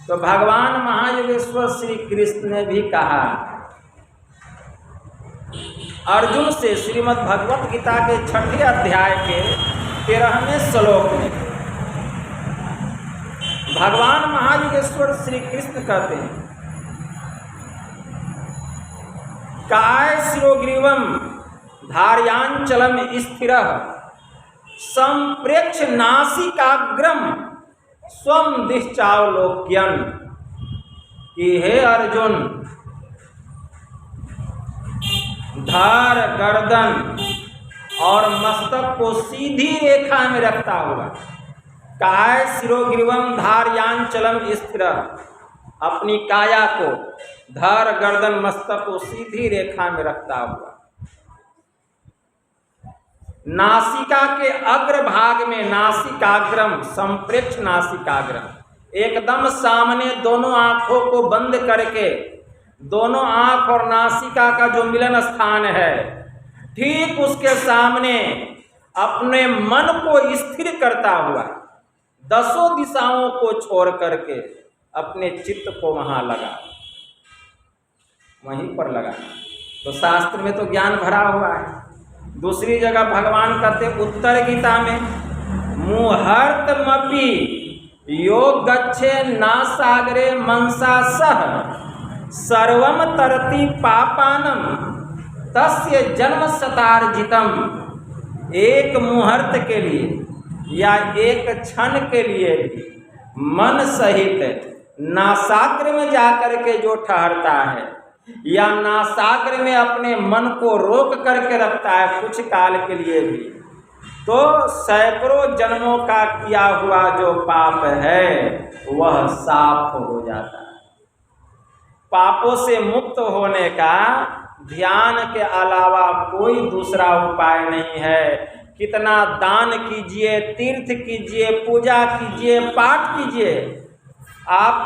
तो भगवान महायोगेश्वर श्री कृष्ण ने भी कहा अर्जुन से, श्रीमद् भगवत गीता के 6ठे अध्याय के 13वें श्लोक में भगवान महायोगेश्वर श्री कृष्ण कहते हैं, काय शिरोग्रीवम धार्यांचलम स्थिरः संप्रेक्ष नासिकाग्रम स्वम दिश्चावलोक्यन। कि हे अर्जुन, धार गर्दन और मस्तक को सीधी रेखा में रखता हुआ, काय शिरोग्रीवम धार्यांचलम स्थिरः, अपनी काया को धर गर्दन मस्तक को सीधी रेखा में रखता हुआ, नासिका के अग्र भाग में नासिकाग्रम संप्रेक्ष नासिकाग्रम, एकदम सामने दोनों आंखों को बंद करके, दोनों आंख और नासिका का जो मिलन स्थान है ठीक उसके सामने अपने मन को स्थिर करता हुआ 10 दिशाओं को छोड़ करके अपने चित्त को वहां लगा, वहीं पर लगा। तो शास्त्र में तो ज्ञान भरा हुआ है। दूसरी जगह भगवान कहते उत्तर गीता में, मुहूर्तमपि योग गच्छे नासागरे मनसा सह सर्वम तरति पापानम तस्य जन्म शतार्जितम। एक मुहूर्त के लिए या एक क्षण के लिए मन सहित नासाग्र में जाकर के जो ठहरता है या नासाग्र में अपने मन को रोक करके रखता है कुछ काल के लिए भी, तो सैकड़ों जन्मों का किया हुआ जो पाप है वह साफ हो जाता है। पापों से मुक्त होने का ध्यान के अलावा कोई दूसरा उपाय नहीं है कितना दान कीजिए, तीर्थ कीजिए, पूजा कीजिए, पाठ कीजिए। आप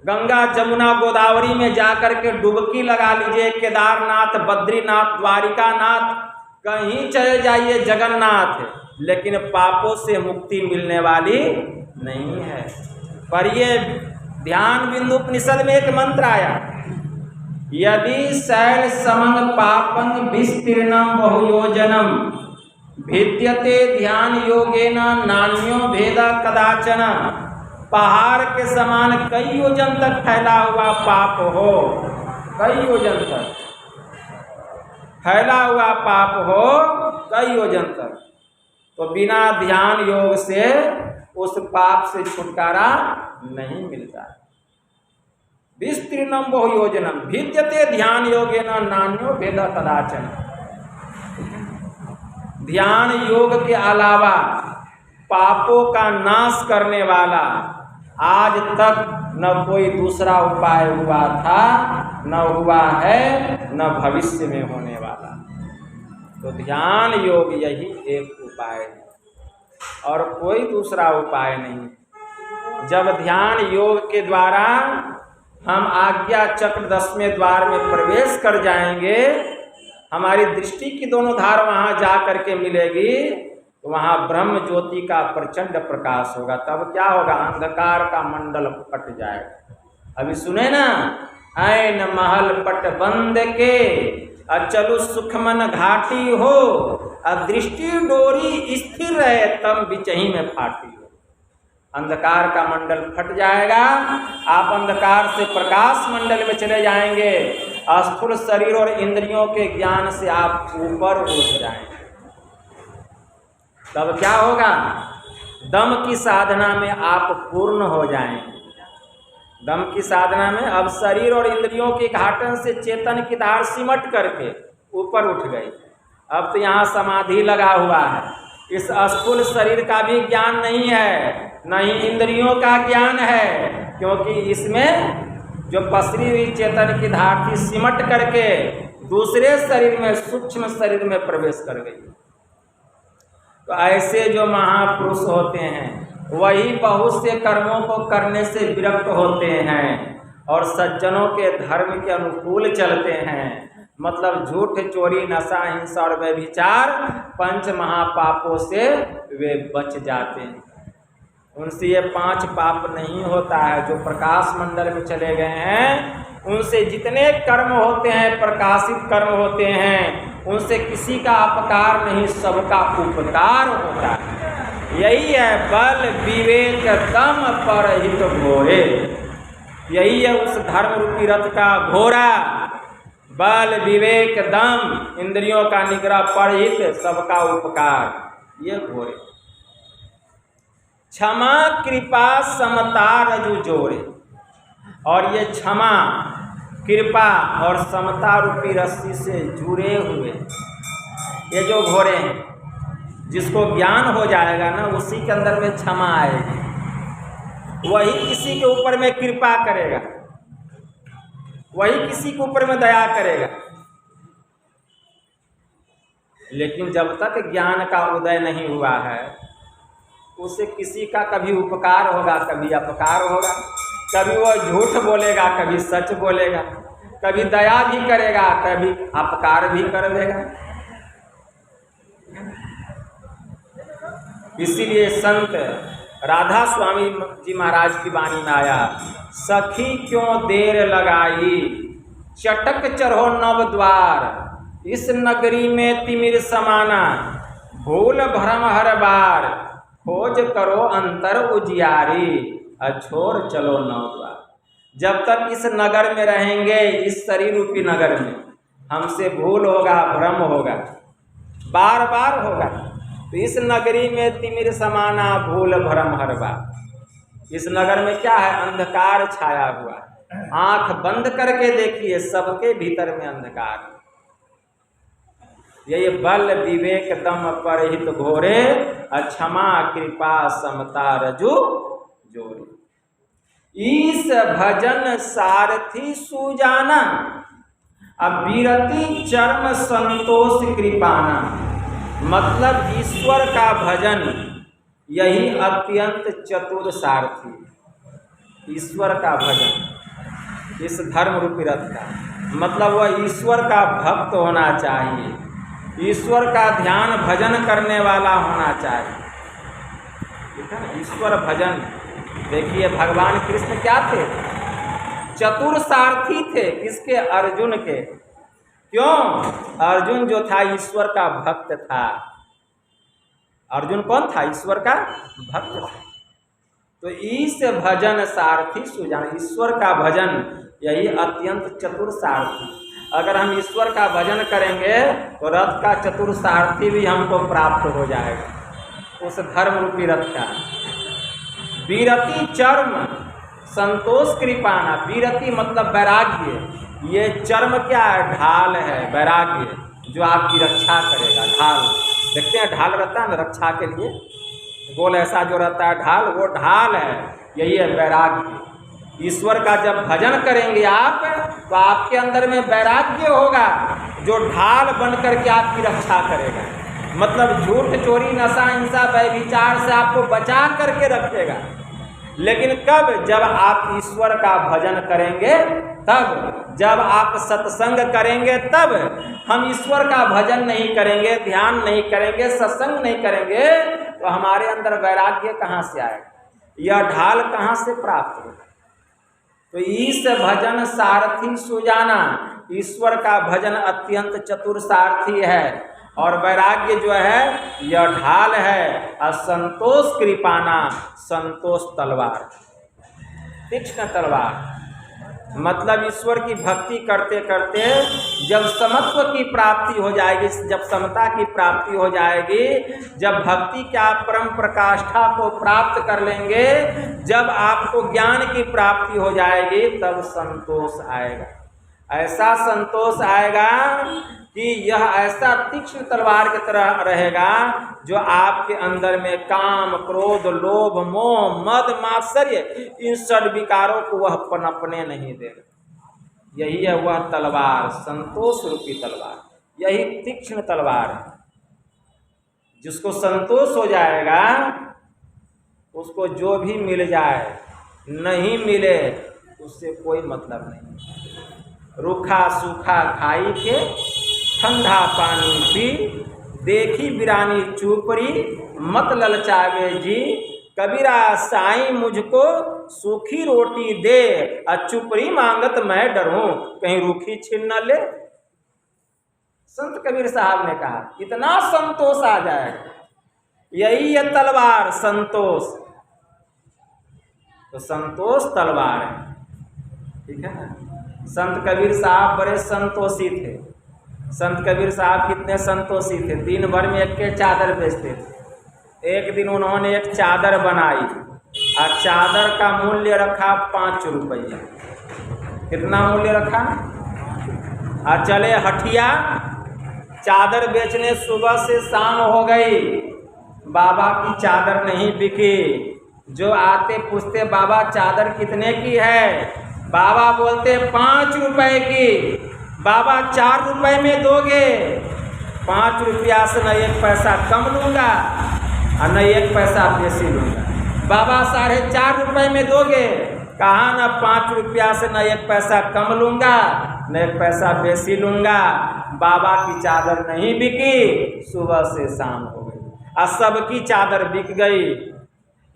गंगा जमुना गोदावरी में जाकर के डुबकी लगा लीजिए, केदारनाथ, बद्रीनाथ, द्वारिकानाथ, कहीं चले जाइए, जगन्नाथ, लेकिन पापों से मुक्ति मिलने वाली नहीं है। पर ये ध्यान बिंदु उपनिषद में एक मंत्र आया, यदि शैल समं पापं विस्तीर्णं बहुयोजनम भिद्यते ध्यान योगेन नान्यो भेदा कदाचन। पहाड़ के समान कई योजन तक फैला हुआ पाप हो, कई योजन तक फैला हुआ पाप हो, कई योजन तक, तो बिना ध्यान योग से उस पाप से छुटकारा नहीं मिलता। विस्तीर्णम बहुयोजनम भिद्यते ध्यान योगेन नान्यो भेदा कदाचन। ध्यान योग के अलावा पापों का नाश करने वाला आज तक न कोई दूसरा उपाय हुआ था, न हुआ है, न भविष्य में होने वाला। तो ध्यान योग यही एक उपाय है और कोई दूसरा उपाय नहीं। जब ध्यान योग के द्वारा हम आज्ञा चक्र 10वें द्वार में प्रवेश कर जाएंगे, हमारी दृष्टि की दोनों धार वहाँ जा करके मिलेगी, तो वहाँ ब्रह्म ज्योति का प्रचंड प्रकाश होगा। तब क्या होगा, अंधकार का मंडल फट जाएगा। अभी सुने ना, ऐन महल पट बंद के अचलु सुखमन घाटी हो, अदृष्टि डोरी स्थिर रहे तम बिचही में फाटी हो। अंधकार का मंडल फट जाएगा, आप अंधकार से प्रकाश मंडल में चले जाएंगे, स्थूल शरीर और इंद्रियों के ज्ञान से आप ऊपर उठ जाएंगे। तब क्या होगा, दम की साधना में आप पूर्ण हो जाएंगे। दम की साधना में अब शरीर और इंद्रियों के घाटन से चेतन की धार सिमट करके ऊपर उठ गई। अब तो यहाँ समाधि लगा हुआ है, इस स्थूल शरीर का भी ज्ञान नहीं है, न ही इंद्रियों का ज्ञान है, क्योंकि इसमें जो पसरी हुई चेतन की धार थी सिमट करके दूसरे शरीर में, सूक्ष्म शरीर में प्रवेश कर गई। तो ऐसे जो महापुरुष होते हैं वही बहुत से कर्मों को करने से विरक्त होते हैं और सज्जनों के धर्म के अनुकूल चलते हैं। मतलब झूठ, चोरी, नशा, हिंसा और व्यभिचार 5 महापापों से वे बच जाते हैं। उनसे ये 5 पाप नहीं होता है। जो प्रकाश मंडल में चले गए हैं उनसे जितने कर्म होते हैं, प्रकाशित कर्म होते हैं, उनसे किसी का अपकार नहीं, सबका उपकार होता है। यही है बल विवेक दम पर हित घोरे। यही है उस धर्म रूपी रथ का घोड़ा। बल विवेक दम, इंद्रियों का निग्रह, परहित, सबका उपकार, ये घोरे। क्षमा कृपा समता रजु जोड़े। और ये क्षमा, कृपा और समता रूपी रस्सी से जुड़े हुए ये जो घोड़े हैं, जिसको ज्ञान हो जाएगा ना, उसी के अंदर में क्षमा आएगी। वही किसी के ऊपर में कृपा करेगा, वही किसी के ऊपर में दया करेगा। लेकिन जब तक ज्ञान का उदय नहीं हुआ है, उससे किसी का कभी उपकार होगा, कभी अपकार होगा। कभी वो झूठ बोलेगा, कभी सच बोलेगा, कभी दया भी करेगा, कभी अपकार भी कर देगा। इसीलिए संत राधा स्वामी जी महाराज की वाणी में आया, सखी क्यों देर लगाई, चटक चढ़ो नव द्वार, इस नगरी में तिमिर समाना, भूल भरम हर बार, खोज करो अंतर उजियारी, अछोर चलो नव द्वार। जब तक इस नगर में रहेंगे, इस शरीर रूपी नगर में, हमसे भूल होगा, भ्रम होगा, बार बार होगा। तो इस नगरी में तिमिर समाना, भूल भ्रम हर बार। इस नगर में क्या है, अंधकार छाया हुआ है। आंख बंद करके देखिए, सबके भीतर में अंधकार। यही बल विवेक दम परहित घोरे, क्षमा कृपा समता रजु जोरे। ईश भजन सारथी सुजाना, विरति चर्म संतोष कृपाना। मतलब ईश्वर का भजन यही अत्यंत चतुर सारथी। ईश्वर का भजन इस धर्म रूपी रथ का मतलब वह ईश्वर का भक्त होना चाहिए, ईश्वर का ध्यान भजन करने वाला होना चाहिए। ठीक है ना, ईश्वर भजन। देखिए भगवान कृष्ण क्या थे? चतुर सारथी थे। किसके? अर्जुन के। क्यों? अर्जुन जो था ईश्वर का भक्त था। अर्जुन कौन था? ईश्वर का भक्त था। तो ईश भजन सारथी सुजान, ईश्वर का भजन यही अत्यंत चतुर सारथी। अगर हम ईश्वर का भजन करेंगे तो रथ का चतुर सारथी भी हमको प्राप्त हो जाएगा, उस धर्म रूपी रथ का। विरति चर्म संतोष कृपाना। विरति मतलब वैराग्य। ये चर्म क्या है? ढाल है, वैराग्य जो आपकी रक्षा करेगा। ढाल देखते हैं, ढाल रहता है ना रक्षा के लिए, गोल ऐसा जो रहता है ढाल, वो ढाल है। यही है वैराग्य। ईश्वर का जब भजन करेंगे आप तो आपके अंदर में वैराग्य होगा जो ढाल बन करके आपकी रक्षा करेगा। मतलब झूठ, चोरी, नशा, हिंसा, व्यभिचार से आपको बचा करके रखेगा। लेकिन कब? जब आप ईश्वर का भजन करेंगे तब, जब आप सत्संग करेंगे तब। हम ईश्वर का भजन नहीं करेंगे, ध्यान नहीं करेंगे, सत्संग नहीं करेंगे तो हमारे अंदर वैराग्य कहाँ से आएगा? यह ढाल कहाँ से प्राप्त होगा? तो ईश भजन सारथी सुजाना। ईश्वर का भजन अत्यंत चतुर सारथी है और वैराग्य जो है यह ढाल है। और संतोष कृपाना, संतोष तलवार, तीक्ष्ण तलवार। मतलब ईश्वर की भक्ति करते करते जब समत्व की प्राप्ति हो जाएगी, जब समता की प्राप्ति हो जाएगी, जब भक्ति क्या परम प्रकाष्ठा को प्राप्त कर लेंगे, जब आपको ज्ञान की प्राप्ति हो जाएगी, तब संतोष आएगा। ऐसा संतोष आएगा कि यह ऐसा तीक्ष्ण तलवार की तरह रहेगा जो आपके अंदर में काम, क्रोध, लोभ, मोह, मद, मात्सर्य इन षड विकारों को वह पनपने नहीं देगा। यही है वह तलवार, संतोष रूपी तलवार। यही तीक्ष्ण तलवार है। जिसको संतोष हो जाएगा उसको जो भी मिल जाए, नहीं मिले उससे कोई मतलब नहीं। रूखा सूखा खाई के, ठंडा पानी पी, देखी बिरानी चूपरी, मत ललचावे जी। कबीरा साईं मुझको सूखी रोटी दे, चुपरी मांगत मैं डरूं, कहीं रूखी छीन न ले। संत कबीर साहब ने कहा, इतना संतोष आ जाएगा। यही है तलवार, संतोष। तो संतोष तलवार है। ठीक है ना। संत कबीर साहब बड़े संतोषी थे। संत कबीर साहब कितने संतोषी थे, दिन भर में एक के चादर बेचते थे। एक दिन उन्होंने एक चादर बनाई और चादर का मूल्य रखा 5 रुपया। कितना मूल्य रखा? और चले हटिया चादर बेचने। सुबह से शाम हो गई, बाबा की चादर नहीं बिकी। जो आते पूछते, बाबा चादर कितने की है? बाबा बोलते 5 रुपए की। बाबा 4 रुपए में दोगे? 5 रुपया से न 1 पैसा कम लूँगा और न 1 पैसा बेसी लूँगा। बाबा 4.5 रुपए में दोगे? कहा न 5 रुपया से न 1 पैसा कम लूँगा न 1 पैसा बेसी लूँगा। बाबा की चादर नहीं बिकी। सुबह से शाम हो गई और सबकी चादर बिक गई।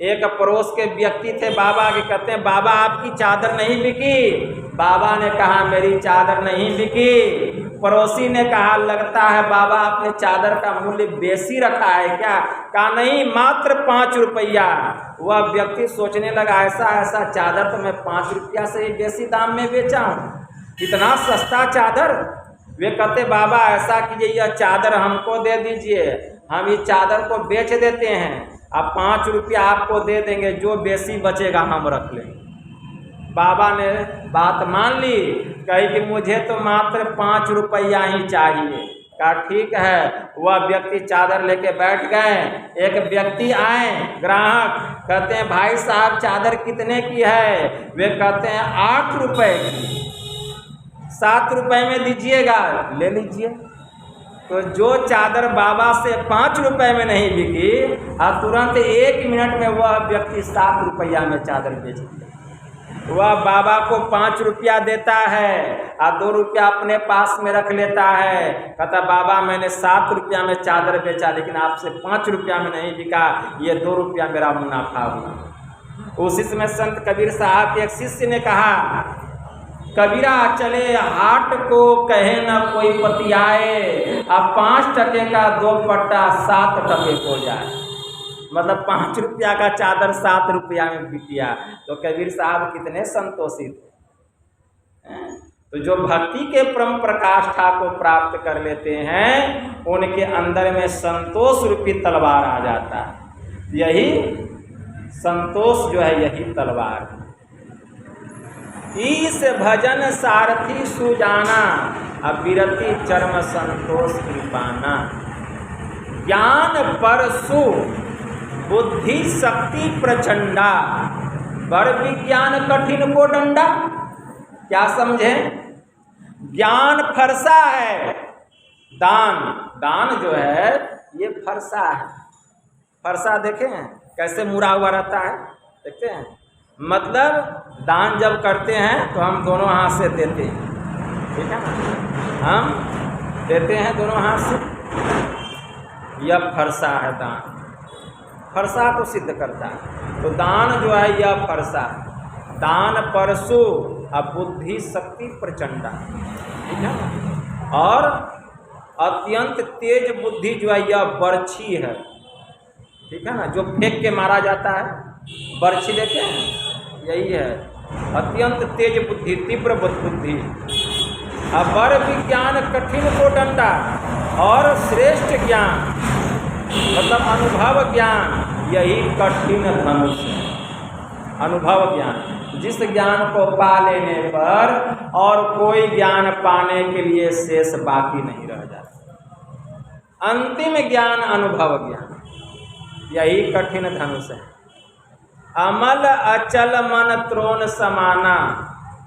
एक पड़ोस के व्यक्ति थे बाबा के, कहते हैं बाबा आपकी चादर नहीं बिकी। बाबा ने कहा मेरी चादर नहीं बिकी। पड़ोसी ने कहा लगता है बाबा आपने चादर का मूल्य बेसी रखा है क्या? कहा नहीं, मात्र 5 रुपया। वह व्यक्ति सोचने लगा ऐसा चादर तो मैं 5 रुपया से ही बेसी दाम में बेचा हूँ, इतना सस्ता चादर। वे कहते बाबा ऐसा कीजिए, यह चादर हमको दे दीजिए, हम इस चादर को बेच देते हैं, अब 5 रुपया आपको दे देंगे, जो बेसी बचेगा हम रख लेंगे। बाबा ने बात मान ली, कही कि मुझे तो मात्र 5 रुपया ही चाहिए। कहा ठीक है। वह व्यक्ति चादर लेके बैठ गए। एक व्यक्ति आए ग्राहक, कहते हैं भाई साहब चादर कितने की है? वे कहते हैं 8 रुपए की। 7 रुपए में दीजिएगा? ले लीजिए। तो जो चादर बाबा से 5 रुपए में नहीं बिकी और तुरंत 1 मिनट में वह व्यक्ति 7 रुपया में चादर बेच दिया। वह बाबा को 5 रुपया देता है और 2 रुपया अपने पास में रख लेता है। कहता बाबा मैंने 7 रुपया में चादर बेचा लेकिन आपसे 5 रुपया में नहीं बिका, ये 2 रुपया मेरा मुनाफा हुआ। उसी समय संत कबीर साहब के एक शिष्य ने कहा, कबीरा चले हाट को कहे न कोई पतियाए, अब 5 टके का 2 पट्टा 7 टके हो जाए। मतलब 5 रुपया का चादर 7 रुपया में बिकिया। तो कबीर साहब कितने संतोषित थे। तो जो भक्ति के परम प्रकाष्ठा को प्राप्त कर लेते हैं उनके अंदर में संतोष रूपी तलवार आ जाता है। यही संतोष जो है यही तलवार। ईस भजन सारथी सुजाना, अविरति चर्म संतोष कृपाना। ज्ञान परसु बुद्धि शक्ति प्रचंडा, बर विज्ञान कठिन को डंडा। क्या समझे? ज्ञान फरसा है, दान जो है ये फरसा है। फरसा देखे हैं कैसे मुड़ा हुआ रहता है, देखते हैं। मतलब दान जब करते हैं तो हम दोनों हाथ से देते हैं, ठीक है ना, हम देते हैं दोनों हाथ से। यह फरसा है दान, फरसा को सिद्ध करता है। तो दान जो है यह फरसा, दान परसु अब बुद्धि शक्ति प्रचंडा, ठीक है। और अत्यंत तेज बुद्धि जो है यह बर्छी है, ठीक है ना, जो फेंक के मारा जाता है, बर्छी लेते हैं, यही है अत्यंत तेज बुद्धि, तीव्र बुद्धि। अबर विज्ञान कठिन को डंडा, और श्रेष्ठ ज्ञान मतलब अनुभव ज्ञान यही कठिन धनुष है। अनुभव ज्ञान, जिस ज्ञान को पा लेने पर और कोई ज्ञान पाने के लिए शेष बाकी नहीं रह जाता। अंतिम ज्ञान अनुभव ज्ञान, यही कठिन धनुष है। अमल अचल मन त्रोण समाना,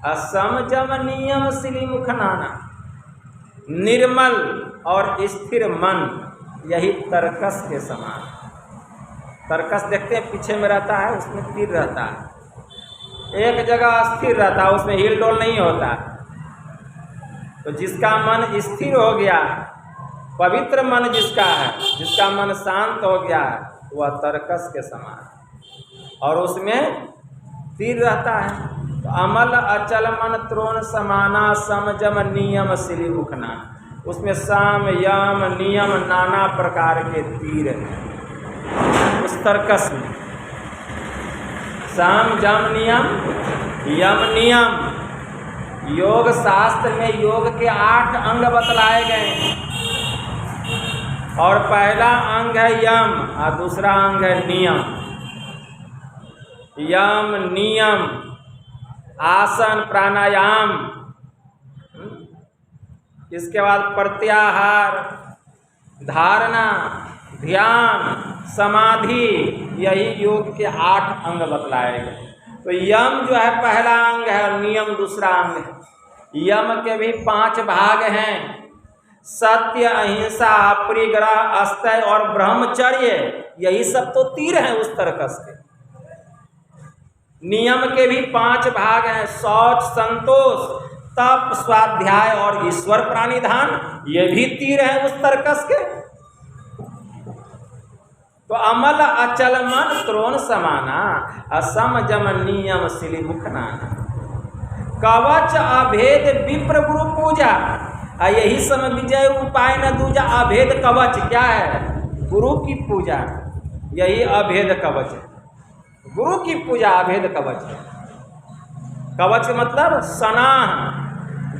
असमजम नियम सिली मुख नाना। निर्मल और स्थिर मन यही तरकस के समान। तरकस देखते हैं पीछे में रहता है, उसमें तीर रहता है, एक जगह स्थिर रहता है, उसमें हिल डोल नहीं होता। तो जिसका मन स्थिर हो गया, पवित्र मन जिसका है, जिसका मन शांत हो गया है, वह तरकस के समान और उसमें तीर रहता है। तो अमल अचल मन त्रोण समाना, समजम नियम सिली मुखना। उसमें साम यम नियम नाना प्रकार के तीर हैं उस तरकस में। साम जम नियम, यम नियम। योग शास्त्र में योग के 8 अंग बतलाए गए हैं और पहला अंग है यम और दूसरा अंग है नियम। यम नियम, आसन प्राणायाम, इसके बाद प्रत्याहार, धारणा, ध्यान, समाधि, यही योग के 8 अंग बतलाए गए। तो यम जो है पहला अंग है और नियम दूसरा अंग है। यम के भी 5 भाग हैं, सत्य, अहिंसा, अपरिग्रह, अस्तय और ब्रह्मचर्य। यही सब तो तीर हैं उस तरकस के। नियम के भी 5 भाग हैं, शौच, संतोष, तप, स्वाध्याय और ईश्वर प्राणिधान। ये भी तीर हैं उस तरकस के। तो अमल अचल मन त्रोण समाना, असम जम नियम सिली मुख नाना। कवच अभेद विप्र गुरु पूजा, यही सम विजय उपाय न दूजा। अभेद कवच क्या है? गुरु की पूजा, यही अभेद कवच है। गुरु की पूजा अभेद कवच है। कवच का मतलब सनाह,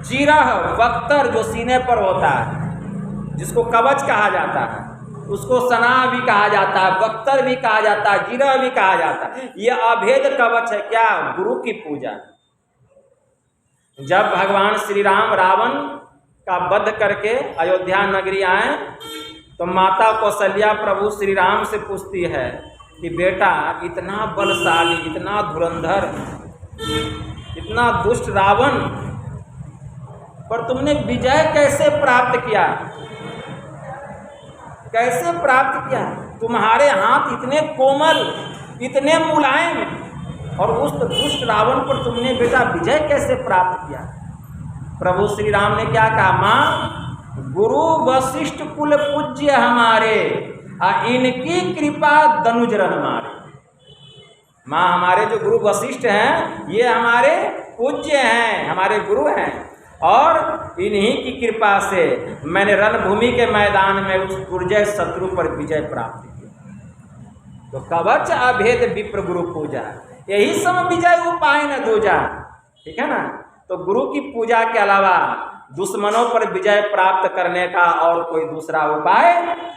जीरह, बख्तर जो सीने पर होता है, जिसको कवच कहा जाता है, उसको सनाह भी कहा जाता है, बख्तर भी कहा जाता है, जीरह भी कहा जाता है। यह अभेद कवच है। क्या? गुरु की पूजा। जब भगवान श्री राम रावण का वध करके अयोध्या नगरी आए तो माता कौशल्या प्रभु श्री राम से पूछती है कि बेटा, इतना बलशाली, इतना धुरंधर, इतना दुष्ट रावण पर तुमने विजय कैसे प्राप्त किया? कैसे प्राप्त किया? तुम्हारे हाथ इतने कोमल, इतने मुलायम, और उस दुष्ट रावण पर तुमने बेटा विजय कैसे प्राप्त किया? प्रभु श्री राम ने क्या कहा? माँ, गुरु वशिष्ठ कुल पूज्य हमारे, इनकी कृपा दनुजरन मारे। माँ, हमारे जो गुरु वशिष्ठ हैं ये हमारे पूज्य हैं, हमारे गुरु हैं, और इन्हीं की कृपा से मैंने रणभूमि के मैदान में उस दुर्जय शत्रु पर विजय प्राप्त की। तो कवच अभेद विप्र गुरु पूजा, यही सब विजय उपाय न दूजा। ठीक है ना? तो गुरु की पूजा के अलावा दुश्मनों पर विजय प्राप्त करने का और कोई दूसरा उपाय नहीं,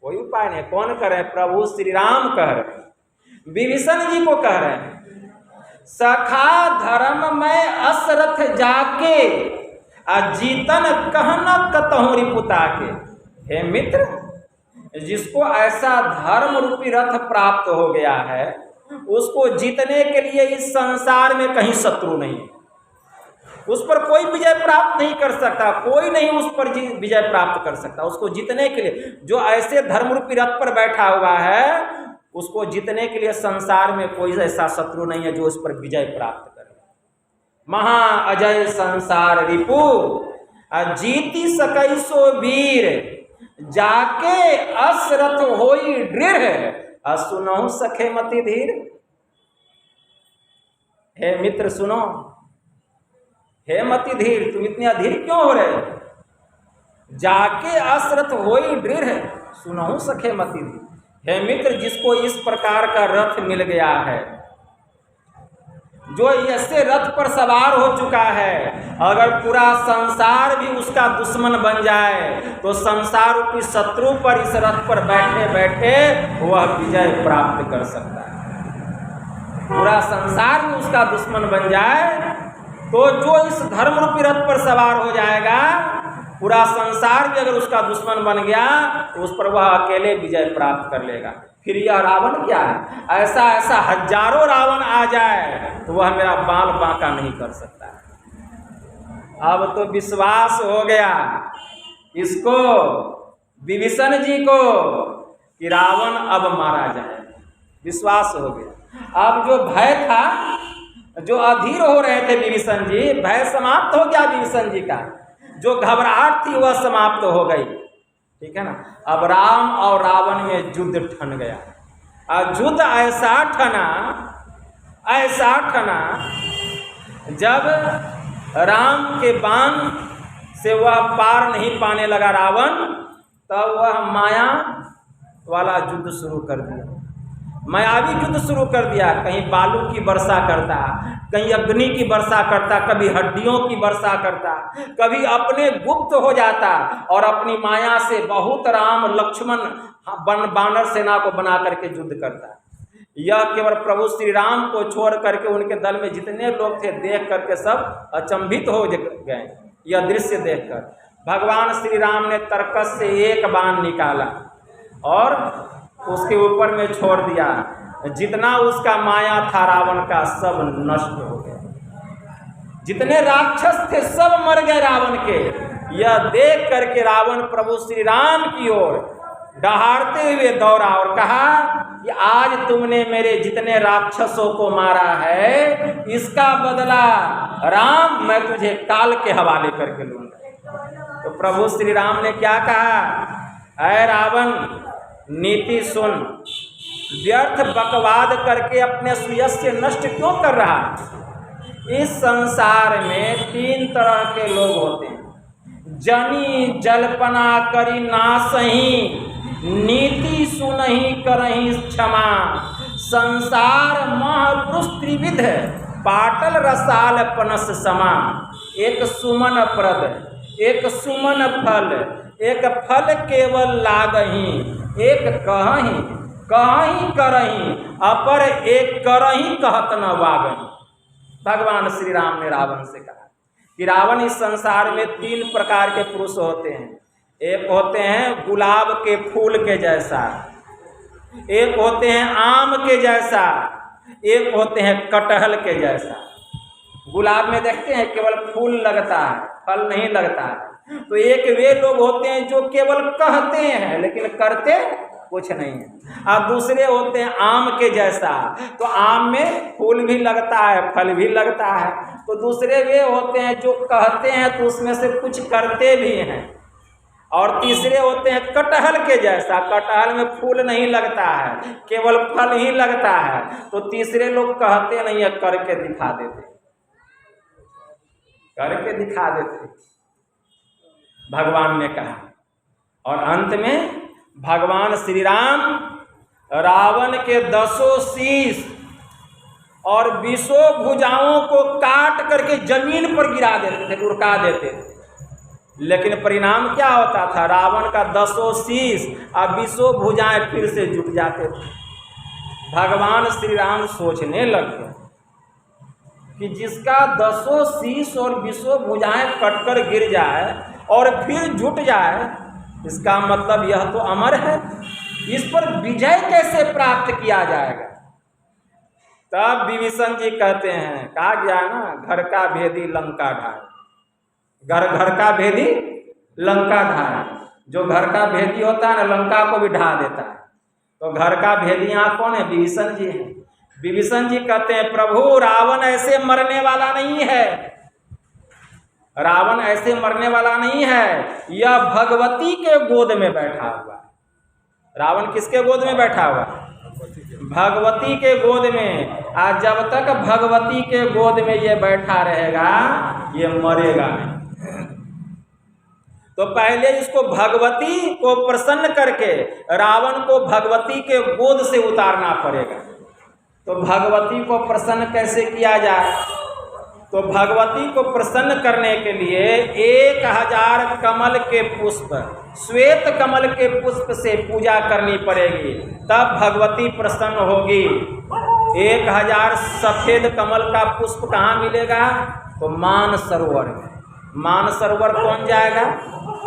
कोई उपाय नहीं। कौन कह रहे हैं? प्रभु श्री राम कह रहे हैं, विभीषण जी को कह रहे हैं, सखा धर्म में असरथ जाके, जीतन कहना कतहु रिपुता के। हे मित्र, जिसको ऐसा धर्म रूपी रथ प्राप्त हो गया है, उसको जीतने के लिए इस संसार में कहीं शत्रु नहीं है, उस पर कोई विजय प्राप्त नहीं कर सकता, कोई नहीं उस पर विजय प्राप्त कर सकता। उसको जीतने के लिए जो ऐसे धर्म रूपी रथ पर बैठा हुआ है, उसको जीतने के लिए संसार में कोई ऐसा शत्रु नहीं है जो उस पर विजय प्राप्त करे। महा अजय संसार रिपु, जीति सकई सो वीर, जाके असरथ होई दृढ़, सुनहु सखे मति धीर। हे मित्र सुनो, हे मति धीर, तुम इतने अधीर क्यों हो रहे? जाके असरथ होई दृढ़, सुनहु सखे मति धीर। हे मित्र, जिसको इस प्रकार का रथ मिल गया है, जो ऐसे रथ पर सवार हो चुका है, अगर पूरा संसार भी उसका दुश्मन बन जाए तो संसार रूपी शत्रु पर इस रथ पर बैठे बैठे वह विजय प्राप्त कर सकता है। पूरा संसार भी उसका दुश्मन बन जाए तो जो इस धर्म रूपी रथ पर सवार हो जाएगा, पूरा संसार भी अगर उसका दुश्मन बन गया तो उस पर वह अकेले विजय प्राप्त कर लेगा। फिर यह रावण क्या है? ऐसा ऐसा हजारों रावण आ जाए तो वह मेरा बाल बांका नहीं कर सकता। अब तो विश्वास हो गया इसको, विभीषण जी को, कि रावण अब मारा जाए। विश्वास हो गया। अब जो भय था, जो अधीर हो रहे थे विभीषण जी, भय समाप्त हो गया विभीषण जी का। जो घबराहट थी वह समाप्त हो गई। ठीक है ना? अब राम और रावण में युद्ध ठन गया। और युद्ध ऐसा ठना जब राम के बाण से वह पार नहीं पाने लगा रावण, तब वह माया वाला युद्ध शुरू कर दिया, मायावी युद्ध शुरू कर दिया। कहीं बालू की वर्षा करता, कहीं अग्नि की वर्षा करता, कभी हड्डियों की वर्षा करता, कभी अपने गुप्त हो जाता और अपनी माया से बहुत राम लक्ष्मण बानर सेना को बना करके युद्ध करता। यह केवल प्रभु श्री राम को छोड़ करके उनके दल में जितने लोग थे देख करके सब अचंभित हो गए। यह दृश्य देखकर भगवान श्री राम ने तरकस से एक बाण निकाला और उसके ऊपर में छोड़ दिया। जितना उसका माया था रावण का सब नष्ट हो गया। जितने राक्षस थे सब मर गए रावण के। यह देख करके रावण प्रभु श्री राम की ओर दहाड़ते हुए दौड़ा और कहा कि आज तुमने मेरे जितने राक्षसों को मारा है, इसका बदला राम मैं तुझे काल के हवाले करके लूंगा। तो प्रभु श्री राम ने क्या कहा? ऐ रावण, नीति सुन, व्यर्थ बकवाद करके अपने सुयस्य नष्ट क्यों कर रहा है? इस संसार में तीन तरह के लोग होते हैं। जनी जल्पना करी नासही, नीति सुनहि करहि क्षमा, संसार महापुरुष त्रिविध, पाटल रसाल पनस समा। एक सुमन प्रद, एक सुमन फल, एक फल केवल लागही, एक कहही कहही करही, अपर एक करही कहत न वागही। भगवान श्री राम ने रावण से कहा कि रावण, इस संसार में तीन प्रकार के पुरुष होते हैं। एक होते हैं गुलाब के फूल के जैसा, एक होते हैं आम के जैसा, एक होते हैं कटहल के जैसा। गुलाब में देखते हैं केवल फूल लगता है, फल नहीं लगता है। तो एक वे लोग होते हैं जो केवल कहते हैं लेकिन करते कुछ नहीं है, और दूसरे होते हैं आम के जैसा, तो आम में फूल भी लगता है फल भी लगता है। तो दूसरे वे होते हैं जो कहते हैं तो उसमें से कुछ करते भी हैं, और तीसरे होते हैं कटहल के जैसा, कटहल में फूल नहीं लगता है केवल फल ही लगता है। तो तीसरे लोग कहते नहीं है, करके दिखा देते, करके दिखा देते भगवान ने कहा। और अंत में भगवान श्री राम रावण के 10 शीश और 20 भुजाओं को काट करके जमीन पर गिरा देते थे, उड़का देते थे। लेकिन परिणाम क्या होता था? रावण का 10 शीश और 20 भुजाएं फिर से जुट जाते थे। भगवान श्री राम सोचने लगे कि जिसका 10 शीश और 20 भुजाएं कटकर गिर जाए और फिर जुट जाए, इसका मतलब यह तो अमर है, इस पर विजय कैसे प्राप्त किया जाएगा? तब विभीषण जी कहते हैं, कहा गया ना, घर का भेदी लंका ढाए, घर घर का भेदी लंका ढाए। जो घर का भेदी होता है ना, लंका को भी ढा देता है। तो घर का भेदी यहाँ कौन है? विभीषण जी है। विभीषण जी कहते हैं, प्रभु रावण ऐसे मरने वाला नहीं है, रावण ऐसे मरने वाला नहीं है, यह भगवती के गोद में बैठा हुआ है। रावण किसके गोद में बैठा हुआ? भगवती के गोद में। आज जब तक भगवती के गोद में ये बैठा रहेगा, ये मरेगा नहीं। तो पहले इसको भगवती को प्रसन्न करके रावण को भगवती के गोद से उतारना पड़ेगा। तो भगवती को प्रसन्न कैसे किया जाए? तो भगवती को प्रसन्न करने के लिए 1000 कमल के पुष्प, श्वेत कमल के पुष्प से पूजा करनी पड़ेगी, तब भगवती प्रसन्न होगी। 1000 सफेद कमल का पुष्प कहाँ मिलेगा? तो मान सरोवर में। मान सरोवर कौन जाएगा?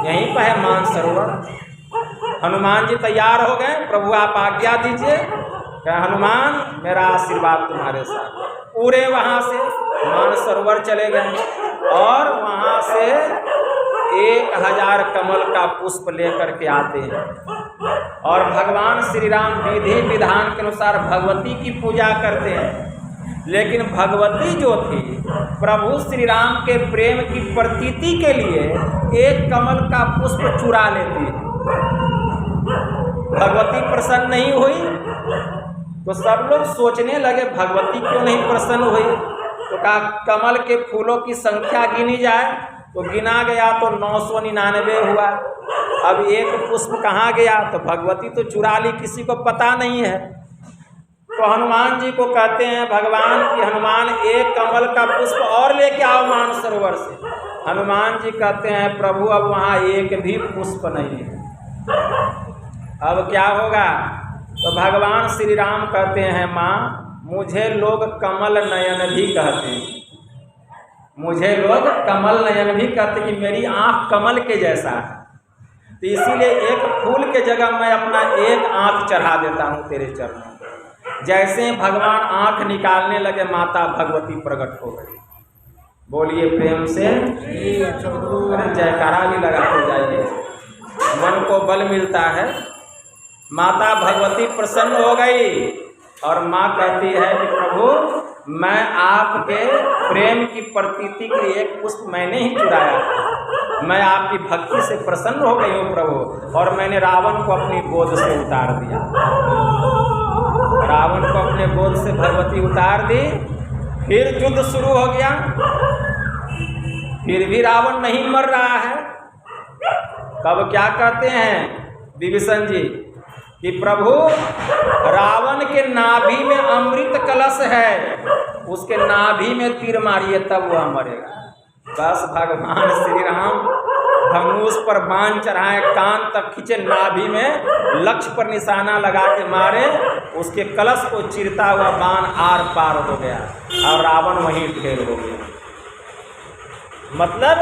यहीं पर है मान सरोवर। हनुमान जी तैयार हो गए, प्रभु आप आज्ञा दीजिए। क्या हनुमान, मेरा आशीर्वाद तुम्हारे साथ। पूरे वहाँ से मान सरोवर चले गए और वहाँ से 1000 कमल का पुष्प लेकर के आते हैं, और भगवान श्री राम विधि विधान के अनुसार भगवती की पूजा करते हैं। लेकिन भगवती जो थी, प्रभु श्री राम के प्रेम की प्रतीति के लिए एक कमल का पुष्प चुरा लेती है। भगवती प्रसन्न नहीं हुई तो सब लोग सोचने लगे भगवती क्यों नहीं प्रसन्न हुई। तो कहा कमल के फूलों की संख्या गिनी जाए, तो गिना गया तो 999 हुआ। अब एक पुष्प कहाँ गया? तो भगवती तो चुरा ली, किसी को पता नहीं है। तो हनुमान जी को कहते हैं भगवान कि हनुमान एक कमल का पुष्प और लेके आओ मान सरोवर से। हनुमान जी कहते हैं प्रभु अब वहाँ एक भी पुष्प नहीं है, अब क्या होगा? तो भगवान श्री राम कहते हैं माँ मुझे लोग कमल नयन भी कहते हैं, मुझे लोग कमल नयन भी कहते कि मेरी आँख कमल के जैसा है। तो इसीलिए एक फूल के जगह मैं अपना एक आँख चढ़ा देता हूँ तेरे चरणों में। जैसे भगवान आँख निकालने लगे, माता भगवती प्रकट हो गई। बोलिए प्रेम से जयकारा भी लगाते जाइए, मन को बल मिलता है। माता भगवती प्रसन्न हो गई और माँ कहती है कि प्रभु मैं आपके प्रेम की प्रतीति के लिए एक पुष्प मैंने ही चुराया, मैं आपकी भक्ति से प्रसन्न हो गई हूँ प्रभु, और मैंने रावण को अपनी गोद से उतार दिया। रावण को अपने गोद से भगवती उतार दी। फिर युद्ध शुरू हो गया, फिर भी रावण नहीं मर रहा है। तब क्या कहते हैं विभीषण जी कि प्रभु रावण के नाभि में अमृत कलश है, उसके नाभि में तीर मारिए तब वह मरेगा। बस भगवान श्री राम धनुष पर बाण चढ़ाए, कान तक खींचे, नाभि में लक्ष्य पर निशाना लगा के मारे, उसके कलश को चीरता हुआ बाण आर पार हो गया और रावण वहीं ढेर हो गया। मतलब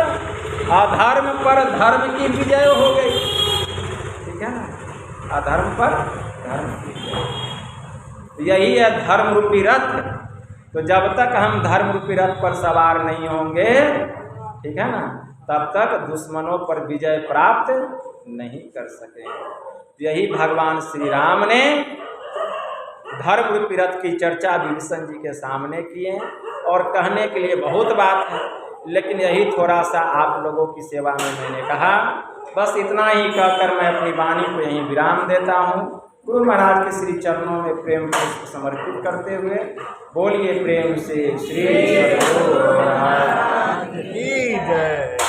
अधर्म पर धर्म की विजय हो गई, ठीक है ना? अधर्म पर धर्म की विजय, यही है धर्म रूपी रथ। तो जब तक हम धर्म रूपी रथ पर सवार नहीं होंगे, ठीक है ना, तब तक दुश्मनों पर विजय प्राप्त नहीं कर सके। यही भगवान श्री राम ने धर्म रूपी रथ की चर्चा विभीषण जी के सामने किए और कहने के लिए बहुत बात है, लेकिन यही थोड़ा सा आप लोगों की सेवा में मैंने कहा। बस इतना ही कहकर मैं अपनी वाणी को यहीं विराम देता हूँ। गुरु महाराज के श्री चरणों में प्रेम पुष्प समर्पित करते हुए बोलिए प्रेम से श्री गुरु महाराज की जय।